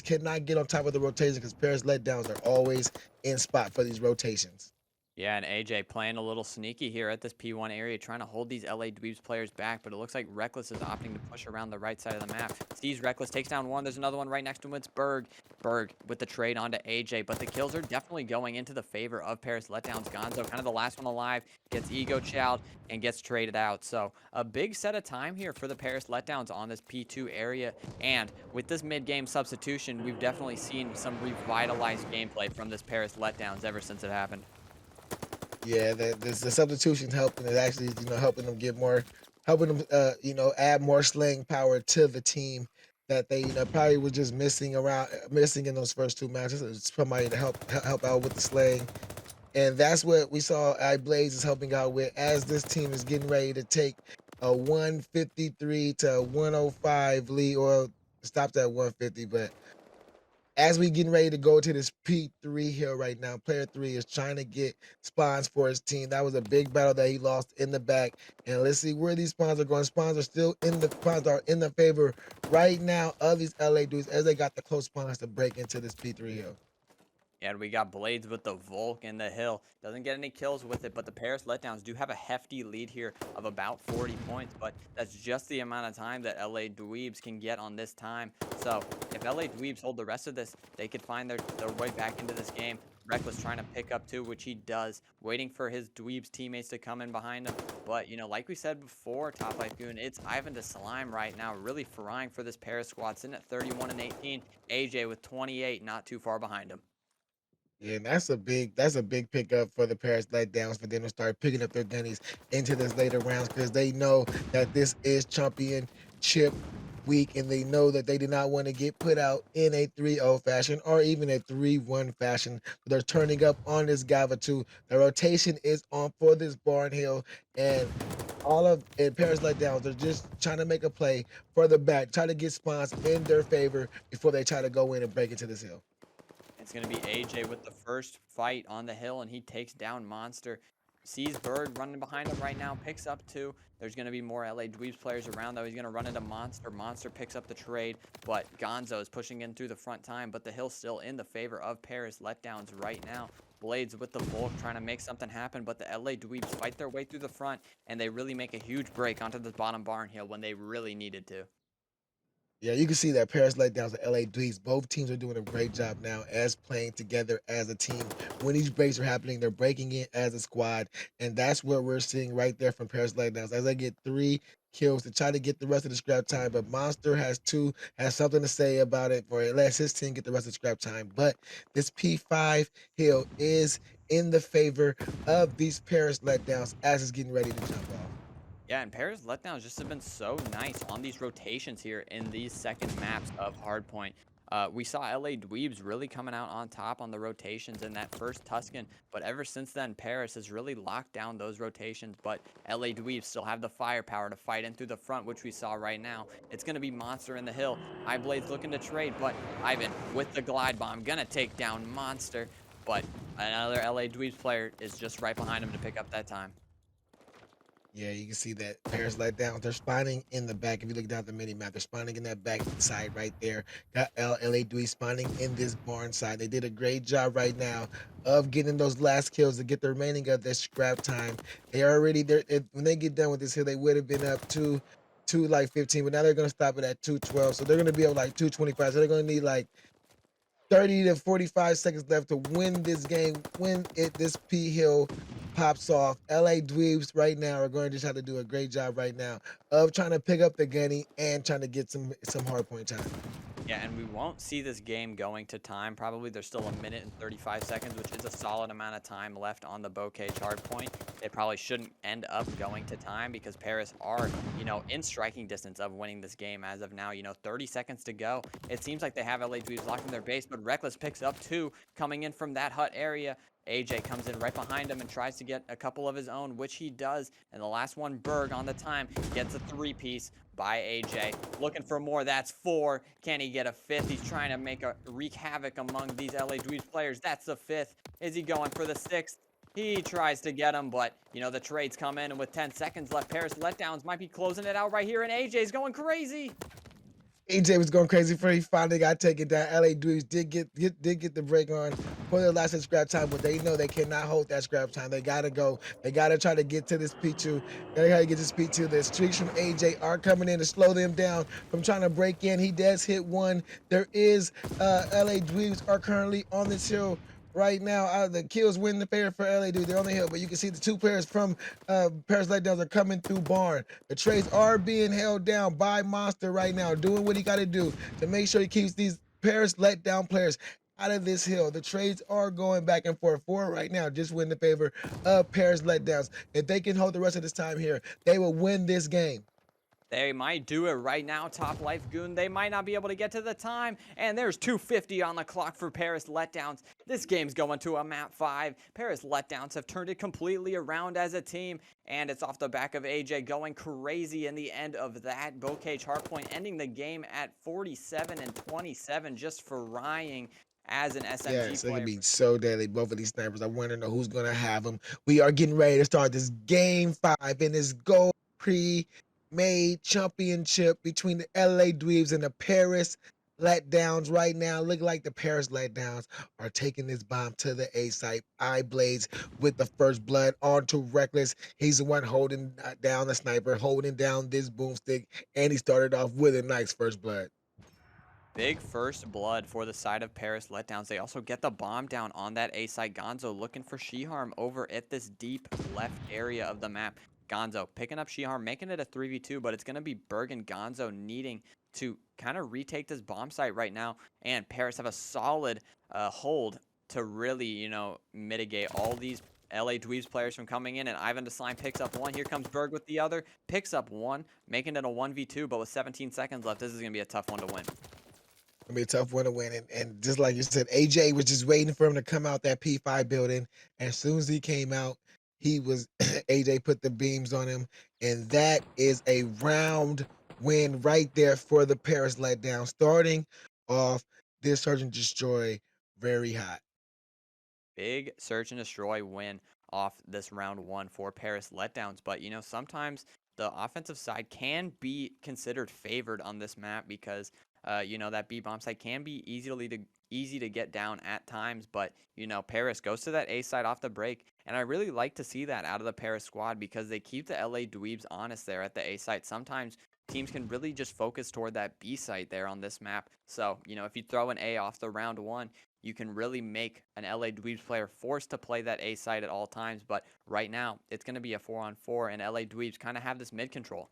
cannot get on top of the rotation because Paris letdowns are always in spot for these rotations.
Yeah, and AJ playing a little sneaky here at this P1 area, trying to hold these LA Dweebs players back, but it looks like Reckless is opting to push around the right side of the map. Sees Reckless, takes down one. There's another one right next to him. It's Berg. Berg with the trade onto AJ, but the kills are definitely going into the favor of Paris Letdowns. Gonzo, kind of the last one alive, gets ego chowed and gets traded out. So a big set of time here for the Paris Letdowns on this P2 area, and with this mid-game substitution, we've definitely seen some revitalized gameplay from this Paris Letdowns ever since it happened.
Yeah, the substitution helping it actually, helping them get more, helping them, add more slaying power to the team that they, probably was just missing in those first 2 matches. It's somebody to help out with the slaying, and that's what we saw. Blaze is helping out with as this team is getting ready to take a 153 to 105 lead, or stopped at 150, but as we getting ready to go to this P3 hill right now, player 3 is trying to get spawns for his team. That was a big battle that he lost in the back. And let's see where these spawns are going. Spawns are in the favor right now of these LA dudes as they got the close spawns to break into this P3 hill.
Yeah, and we got Blades with the Volk in the hill. Doesn't get any kills with it, but the Paris Letdowns do have a hefty lead here of about 40 points, but that's just the amount of time that LA Dweebs can get on this time. So if LA Dweebs hold the rest of this, they could find their way back into this game. Reckless trying to pick up too, which he does, waiting for his Dweebs teammates to come in behind him. But, like we said before, Top Life Goon, it's Ivan the Slime right now, really frying for this Paris squad, sitting at 31 and 18. AJ with 28, not too far behind him.
Yeah, and that's a big pickup for the Paris letdowns for them to start picking up their gunnies into this later rounds because they know that this is championship week and they know that they did not want to get put out in a 3-0 fashion or even a 3-1 fashion. So they're turning up on this Gava 2. The rotation is on for this Barn Hill, and all of and Paris Letdowns, they're just trying to make a play for the back, try to get spawns in their favor before they try to go in and break into this hill.
It's going to be AJ with the first fight on the hill, and he takes down Monster. Sees Bird running behind him right now, picks up two. There's going to be more LA Dweebs players around, though. He's going to run into Monster. Monster picks up the trade, but Gonzo is pushing in through the front time, but the hill's still in the favor of Paris Letdowns right now. Blades with the Volk trying to make something happen, but the LA Dweebs fight their way through the front, and they really make a huge break onto the bottom barn hill when they really needed to.
Yeah, you can see that Paris Letdowns and LA Dweebs, both teams are doing a great job now as playing together as a team. When these breaks are happening, they're breaking in as a squad, and that's what we're seeing right there from Paris Letdowns as they get 3 kills to try to get the rest of the scrap time. But Monster has two, has something to say about it, for it lets his team get the rest of the scrap time. But this P5 hill is in the favor of these Paris Letdowns as it's getting ready to jump off.
Yeah, and Paris Letdowns just have been so nice on these rotations here in these second maps of Hardpoint. We saw LA Dweebs really coming out on top on the rotations in that first Tuscan, but ever since then, Paris has really locked down those rotations, but LA Dweebs still have the firepower to fight in through the front, which we saw right now. It's going to be Monster in the hill. iBlade's looking to trade, but Ivan with the glide bomb, going to take down Monster, but another LA Dweebs player is just right behind him to pick up that time.
Yeah, you can see that Paris let down. They're spawning in the back. If you look down at the mini map, they're spawning in that back side right there. Got LA Dewey spawning in this barn side. They did a great job right now of getting those last kills to get the remaining of their scrap time. They already there when they get done with this hill, they would have been up to like 15, but now they're gonna stop it at 212. So they're gonna be up like 225. So they're gonna need like 30 to 45 seconds left to win this game. When this P Hill pops off, LA Dweebs right now are going to try to do a great job right now of trying to pick up the gunny and trying to get some hard point time.
Yeah, and we won't see this game going to time. Probably there's still 1 minute and 35 seconds, which is a solid amount of time left on the Bocage hard point. They probably shouldn't end up going to time because Paris are, in striking distance of winning this game as of now. 30 seconds to go. It seems like they have LA Dweebs locked in their base, but Reckless picks up two coming in from that hut area. AJ comes in right behind him and tries to get a couple of his own, which he does. And the last one, Berg, on the time, gets a three-piece by AJ. Looking for more. That's four. Can he get a fifth? He's trying to wreak havoc among these LA Dweebs players. That's the fifth. Is he going for the sixth? He tries to get him, but, the trades come in, and with 10 seconds left, Paris Letdowns might be closing it out right here, and AJ's going crazy.
AJ was going crazy for he finally got taken down. LA Dweebs did get the break on for their last scrap time, but they know they cannot hold that scrap time. They gotta go. They gotta try to get to this P2. They gotta get this P2. The streaks from AJ are coming in to slow them down from trying to break in. He does hit one. There is LA Dweebs are currently on this hill right now. The kills win the favor for LA Dude. They're on the hill, but you can see the two players from Paris Letdowns are coming through barn. The trades are being held down by Monster right now, doing what he got to do to make sure he keeps these Paris Letdown players out of this hill. The trades are going back and forth for right now. Just win the favor of Paris Letdowns. If they can hold the rest of this time here, they will win this game.
They might do it right now, Top Life Goon. They might not be able to get to the time. And there's 2:50 on the clock for Paris Letdowns. This game's going to a map 5. Paris Letdowns have turned it completely around as a team. And it's off the back of AJ going crazy in the end of that. Bocage Hardpoint ending the game at 47 and 27 just for Rying as an SMG
Yeah, it's gonna
player.
be so deadly. Both of these snipers. I want to know who's gonna have them. We are getting ready to start this game 5 in this Gold Premade Championship between the LA Dweebs and the Paris Letdowns. Right now, look like the Paris Letdowns are taking this bomb to the A site. Eye Blades with the first blood onto Reckless. He's the one holding down the sniper, holding down this boomstick, and he started off with a nice first blood.
Big first blood for the side of Paris Letdowns. They also get the bomb down on that A site. Gonzo looking for Shiharm over at this deep left area of the map. Gonzo picking up Shiharm, making it a 3v2, but it's going to be Berg and Gonzo needing to kind of retake this bomb site right now. And Paris have a solid hold to really, mitigate all these LA Dweebs players from coming in. And Ivan DeSlime picks up one. Here comes Berg with the other. Picks up one, making it a 1v2, but with 17 seconds left, this is going to be a tough one to win.
Gonna be a tough one to win. And just like you said, AJ was just waiting for him to come out that P5 building. And as soon as he came out, He was AJ put the beams on him, and that is a round win right there for the Paris Letdown, starting off this Search and Destroy very hot.
Big search and destroy win off this round one for Paris Letdowns. But, sometimes the offensive side can be considered favored on this map because, that B bomb side can be easy to get down at times. But, Paris goes to that A side off the break. And I really like to see that out of the Paris squad because they keep the LA Dweebs honest there at the A side. Sometimes teams can really just focus toward that B site there on this map. So, if you throw an A off the round one, you can really make an LA Dweebs player forced to play that A side at all times. But right now, it's going to be a 4-on-4, and LA Dweebs kind of have this mid control.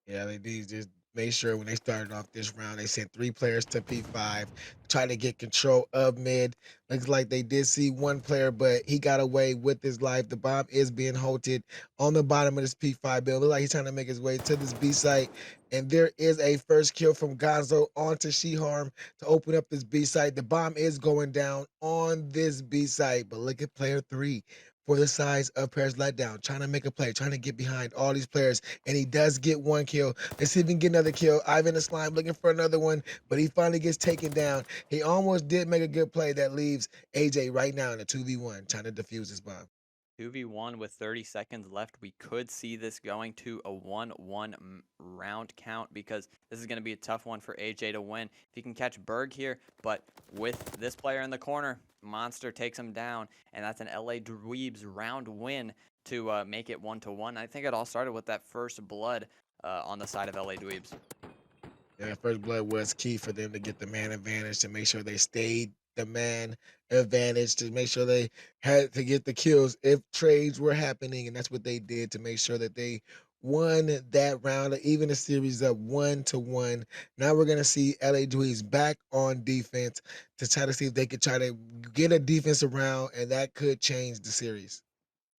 Yeah, they did just made sure when they started off this round, they sent 3 players to P5, try to get control of mid. Looks like they did see one player, but he got away with his life. The bomb is being halted on the bottom of this P5 build. Look like he's trying to make his way to this B site. And there is a first kill from Gonzo onto Sheharm to open up this B site. The bomb is going down on this B site, but look at player 3 for the size of Paris Letdown, trying to make a play, trying to get behind all these players, and he does get one kill. Let's see if he can get another kill. Ivan the Slime looking for another one, but he finally gets taken down. He almost did make a good play that leaves AJ right now in a 2v1, trying to defuse his bomb.
2v1 with 30 seconds left. We could see this going to a 1-1 round count because this is going to be a tough one for AJ to win. If he can catch Berg here, but with this player in the corner, Monster takes him down, and that's an LA Dweebs round win to make it 1-1. I think it all started with that first blood on the side of LA Dweebs.
Yeah, first blood was key for them to get the man advantage, to make sure they stayed the man advantage, to make sure they had to get the kills if trades were happening, and that's what they did to make sure that they won that round, even a series up 1-1. Now we're gonna see LA Dweez back on defense to try to see if they could try to get a defensive round, and that could change the series.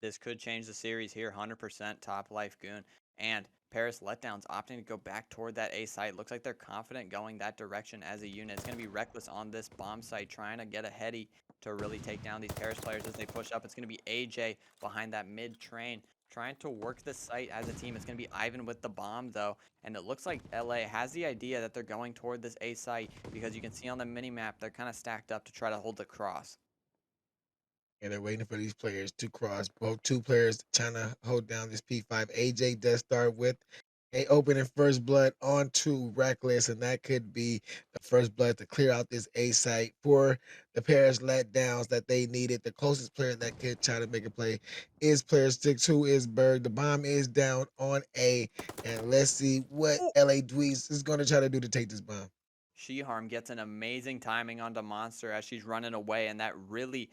This could change the series here, 100% top life goon. And Paris Letdowns opting to go back toward that A site. Looks like they're confident going that direction as a unit. It's going to be reckless on this bomb site, trying to get a heady to really take down these Paris players as they push up. It's going to be AJ behind that mid train, trying to work the site as a team. It's going to be Ivan with the bomb, though. And it looks like LA has the idea that they're going toward this A site because you can see on the mini map they're kind of stacked up to try to hold the cross.
And they're waiting for these players to cross. Both 2 players trying to hold down this P5. AJ does start with a opening first blood onto Reckless, and that could be the first blood to clear out this A site for the Paris letdowns that they needed. The closest player that could try to make a play is player 6, who is Berg. The bomb is down on A, and let's see what LA Dweez is going to try to do to take this bomb.
Sheharm gets an amazing timing onto Monster as she's running away, and that really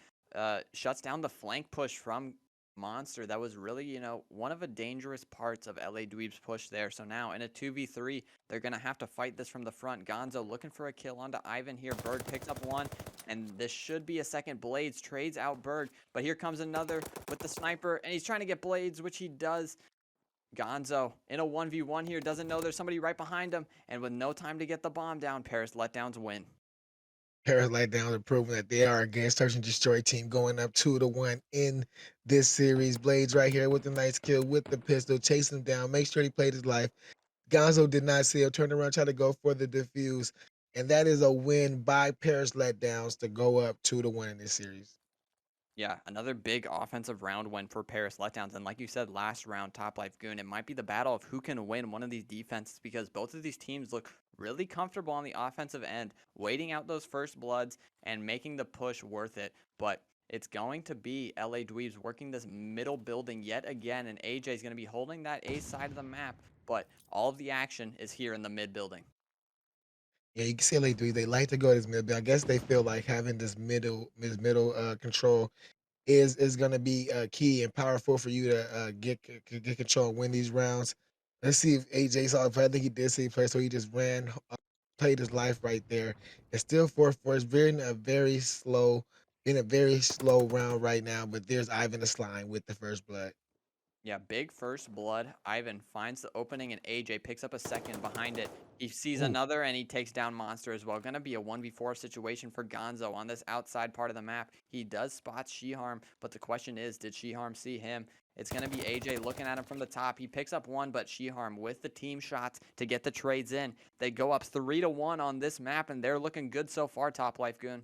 shuts down the flank push from Monster. That was really, one of the dangerous parts of LA Dweeb's push there. So now in a 2v3, they're going to have to fight this from the front. Gonzo looking for a kill onto Ivan here. Berg picks up one, and this should be a second. Blades trades out Berg, but here comes another with the sniper, and he's trying to get Blades, which he does. Gonzo in a 1v1 here, doesn't know there's somebody right behind him, and with no time to get the bomb down, Paris Letdowns win.
Paris Letdowns are proving that they are a good search and destroy team, going up 2-1 in this series. Blades right here with the nice kill with the pistol, chasing him down, make sure he played his life. Gonzo did not see him, turned around, tried to go for the defuse, and that is a win by Paris Letdowns to go up 2-1 in this series.
Yeah, another big offensive round win for Paris Letdowns. And like you said, last round, Top Life Goon, it might be the battle of who can win one of these defenses because both of these teams look really comfortable on the offensive end, waiting out those first bloods and making the push worth it. But it's going to be LA Dweebs working this middle building yet again, and AJ is going to be holding that A side of the map, but all of the action is here in the mid building.
Yeah, you can see LA3. They like to go this middle, but I guess they feel like having this middle control is going to be key and powerful for you to get control and win these rounds. Let's see if AJ saw the play. I think he did see the play, so he just ran, played his life right there. It's still 4-4. It's in a very slow round right now. But there's Ivan the Slime with the first blood.
Yeah, big first blood. Ivan finds the opening and AJ picks up a second behind it. He sees
Ooh,
another and he takes down Monster as well. Gonna be a 1v4 situation for Gonzo on this outside part of the map. He does spot Shiharm, but the question is, did Shiharm see him? It's gonna be AJ looking at him from the top. He picks up one, but Shiharm with the team shots to get the trades in. They go up 3-1 on this map, and they're looking good so far, Top Life Goon.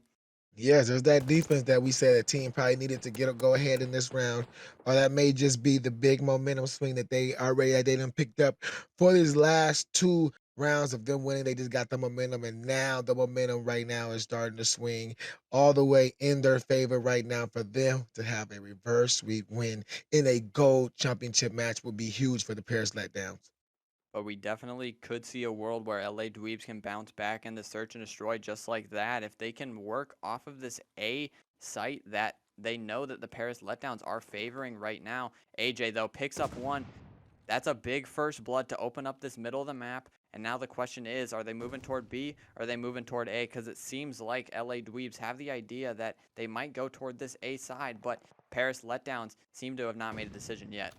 yes, there's that defense that we said the team probably needed to get a go ahead in this round, or that may just be the big momentum swing that they already that they done picked up for these last two rounds of them winning. They just got the momentum, and now the momentum right now is starting to swing all the way in their favor right now. For them to have a reverse sweep win in a gold championship match would be huge for the Paris Letdowns.
But we definitely could see a world where LA Dweebs can bounce back into search and destroy just like that. If they can work off of this A site that they know that the Paris Letdowns are favoring right now. AJ, though, picks up one. That's a big first blood to open up this middle of the map. And now the question is, are they moving toward B or are they moving toward A? Because it seems like LA Dweebs have the idea that they might go toward this A side, but Paris Letdowns seem to have not made a decision yet.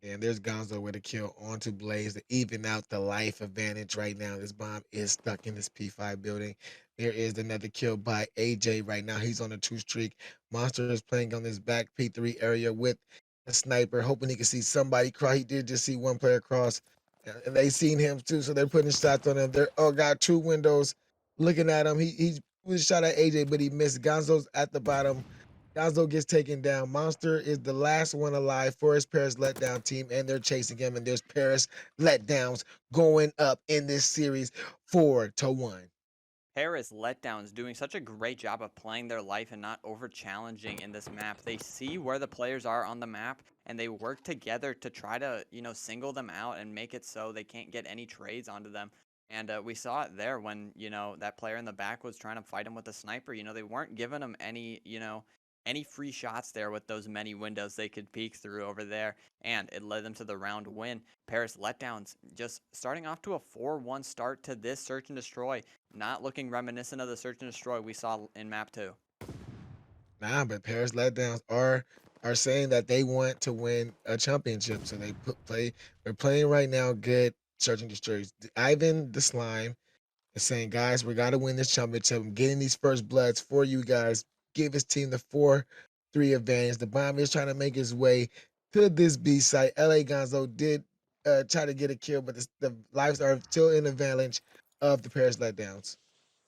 And there's Gonzo with a kill onto Blaze to even out the life advantage right now. This bomb is stuck in this P5 building. There is another kill by AJ right now. He's on a two streak. Monster is playing on this back P3 area with a sniper, hoping he can see somebody cross. He did just see one player cross, and they seen him too, so they're putting shots on him. They're got two windows looking at him. He was shot at AJ, but he missed. Gonzo's at the bottom. Gonzo gets taken down. Monster is the last one alive for his Paris Letdown team, and they're chasing him. And there's Paris Letdowns going up in this series 4-1.
Paris Letdowns doing such a great job of playing their life and not over challenging in this map. They see where the players are on the map and they work together to try to, single them out and make it so they can't get any trades onto them. And we saw it there when, that player in the back was trying to fight him with a sniper. They weren't giving him any free shots there with those many windows they could peek through over there. And it led them to the round win. Paris Letdowns just starting off to a 4-1 start to this search and destroy, not looking reminiscent of the search and destroy we saw in map 2.
Nah, but Paris Letdowns are saying that they want to win a championship, so play. They're playing right now. Good searching destroyers. Ivan the Slime and saying, guys, we got to win this championship. I'm getting these first bloods for you guys. Give his team the 4-3 advantage. The bomb is trying to make his way to this B site. LA Gonzo did try to get a kill, but the lives are still in advantage of the Paris Letdowns.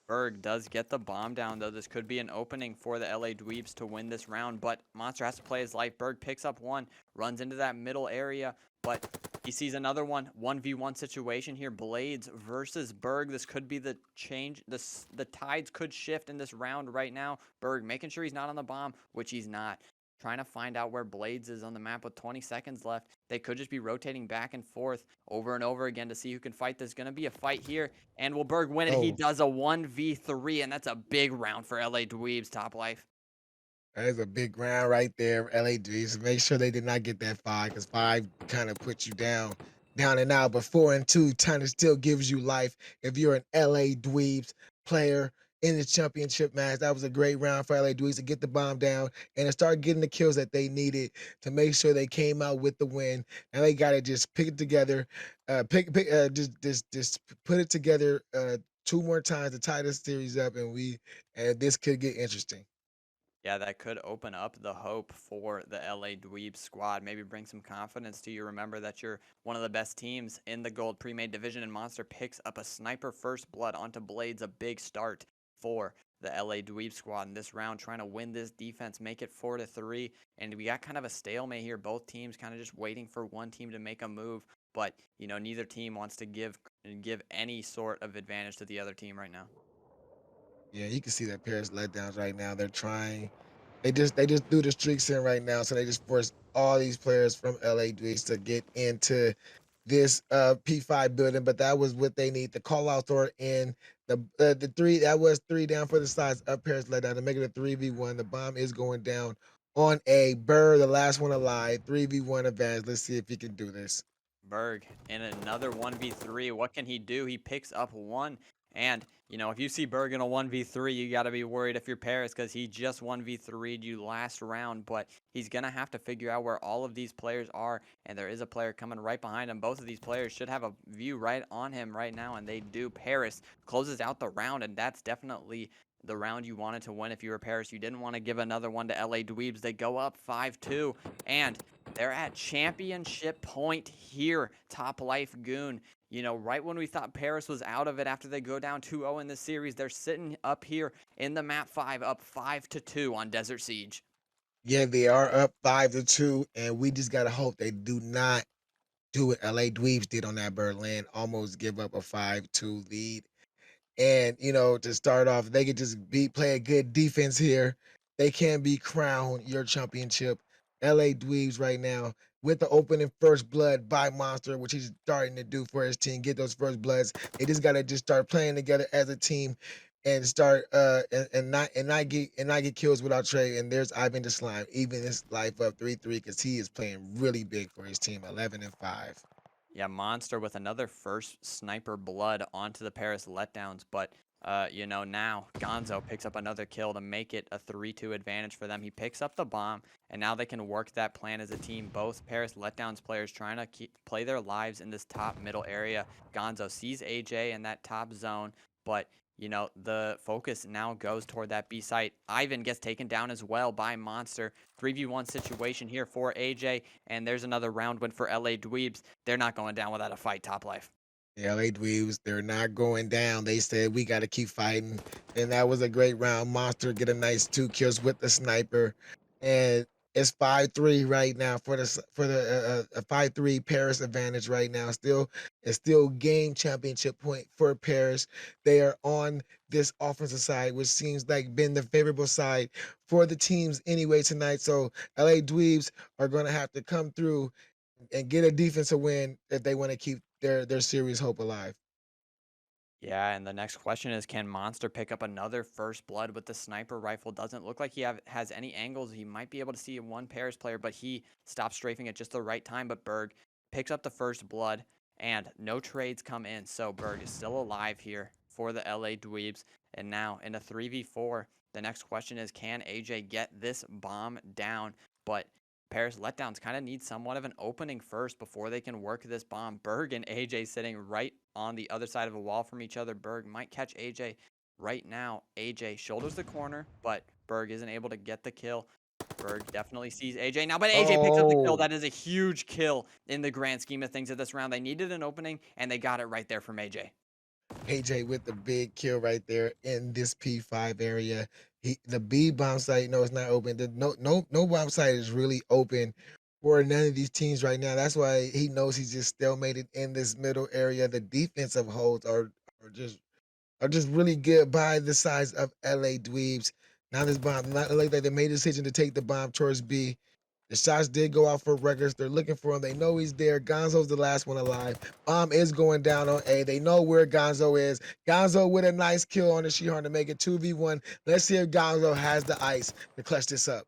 Berg does get the bomb down, though. This could be an opening for the LA Dweebs to win this round, but Monster has to play his life. Berg picks up one, runs into that middle area, but he sees another one. 1v1 situation here. Blades versus Berg. This could be the change. The tides could shift in this round right now. Berg making sure he's not on the bomb, which he's not. Trying to find out where Blades is on the map with 20 seconds left. They could just be rotating back and forth over and over again to see who can fight. There's going to be a fight here. And will Berg win it? He
Oh,
does a 1v3, and that's a big round for LA Dweebs, Top Life.
that is a big round right there, LA Dweebs. Make sure they did not get that five, because five kind of puts you down and out. But 4-2 kind of still gives you life if you're an LA Dweebs player in the championship match. That was a great round for LA Dweebs to get the bomb down and to start getting the kills that they needed to make sure they came out with the win. And they got to just pick it together, just put it together two more times to tie this series up, and this could get interesting.
Yeah, that could open up the hope for the LA Dweebs squad. Maybe bring some confidence to you. Remember that you're one of the best teams in the Gold Premade Division, and Monster picks up a sniper first blood onto Blades. A big start for the LA Dweeb squad in this round, trying to win this defense, make it 4-3. And we got kind of a stalemate here. Both teams kind of just waiting for one team to make a move. But, neither team wants to give any sort of advantage to the other team right now.
Yeah, you can see that Paris letdowns right now. They're trying. They just do the streaks in right now, so they just force all these players from LA Dweeks to get into this P5 building. But that was what they need. The call outs are in the three. That was three down for the sides of Paris letdown to make it a 3v1. The bomb is going down on a Burr, the last one alive. 3v1 advantage. Let's see if he can do this.
Berg in another 1v3. What can he do? He picks up one, And, if you see Berg in a 1v3, you got to be worried if you're Paris because he just 1v3'd you last round. But he's going to have to figure out where all of these players are. And there is a player coming right behind him. Both of these players should have a view right on him right now, and they do. Paris closes out the round, and that's definitely the round you wanted to win if you were Paris. You didn't want to give another one to LA Dweebs. They go up 5-2, and they're at championship point here. Top Life Goon. Right when we thought Paris was out of it after they go down 2-0 in this series, they're sitting up here in the map 5, up 5-2 on Desert Siege.
Yeah, they are up 5-2, and we just gotta hope they do not do what LA Dweebs did on that Berlin, almost give up a 5-2 lead. And to start off, they could just play a good defense here. They can be crowned your championship. LA Dweebs right now with the opening first blood by Monster, which he's starting to do for his team. Get those first bloods. They just gotta just start playing together as a team and start and not get kills without Trey. And there's Ivan the Slime, even his life up 3-3 because he is playing really big for his team, 11-5.
Yeah, Monster with another first sniper blood onto the Paris Letdowns. But, now Gonzo picks up another kill to make it a 3-2 advantage for them. He picks up the bomb, and now they can work that plan as a team. Both Paris Letdowns players trying to play their lives in this top middle area. Gonzo sees AJ in that top zone, but the focus now goes toward that B site. Ivan gets taken down as well by Monster. 3v1 situation here for AJ, and there's another round win for LA Dweebs. They're not going down without a fight, Top Life.
The LA Dweebs, they're not going down. They said we got to keep fighting, and that was a great round. Monster get a nice 2 kills with the sniper, and it's 5-3 right now for the 5-3 Paris advantage right now. It's still game championship point for Paris. They are on this offensive side, which seems like been the favorable side for the teams anyway tonight. So LA Dweebs are going to have to come through and get a defensive win if they want to keep their series hope alive.
Yeah, and the next question is, can Monster pick up another first blood with the sniper rifle? Doesn't look like he has any angles. He might be able to see one Paris player, but he stops strafing at just the right time. But Berg picks up the first blood, and no trades come in. So Berg is still alive here for the LA Dweebs. And now in a 3v4, the next question is, can AJ get this bomb down? But Paris Letdowns kind of need somewhat of an opening first before they can work this bomb. Berg and AJ sitting right on the other side of a wall from each other. Berg might catch AJ right now. AJ shoulders the corner, but Berg isn't able to get the kill. Berg definitely sees AJ now, but AJ picks up the kill.
Oh,
That is a huge kill in the grand scheme of things at this round. They needed an opening, and they got it right there from AJ.
AJ with the big kill right there in this P5 area. The B bomb site, no, it's not open. No bomb site is really open for none of these teams right now. That's why he knows he's just stalemated in this middle area. The defensive holds are just are just really good by the size of LA Dweebs. Now this bomb, not like that, they made a decision to take the bomb towards B. The shots did go out for records. They're looking for him. They know he's there. Gonzo's the last one alive. Bomb is going down on A. They know where Gonzo is. Gonzo with a nice kill on the Shihorn to make it 2v1. Let's see if Gonzo has the ice to clutch this up.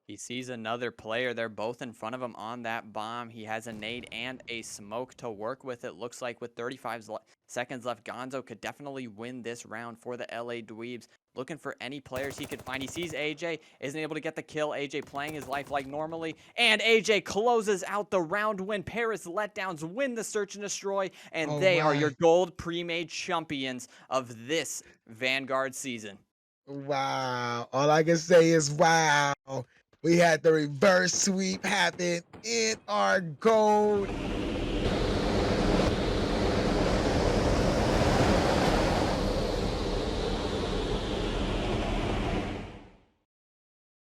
He sees another player. They're both in front of him on that bomb. He has a nade and a smoke to work with. It looks like with 35 seconds left, Gonzo could definitely win this round for the LA Dweebs. Looking for any players he could find. He sees AJ, isn't able to get the kill. AJ playing his life like normally. And AJ closes out the round win. Paris Letdowns win the search and destroy. And
All
they are your
right.
gold pre-made champions of this Vanguard season.
Wow. All I can say is wow. We had the reverse sweep happen in our gold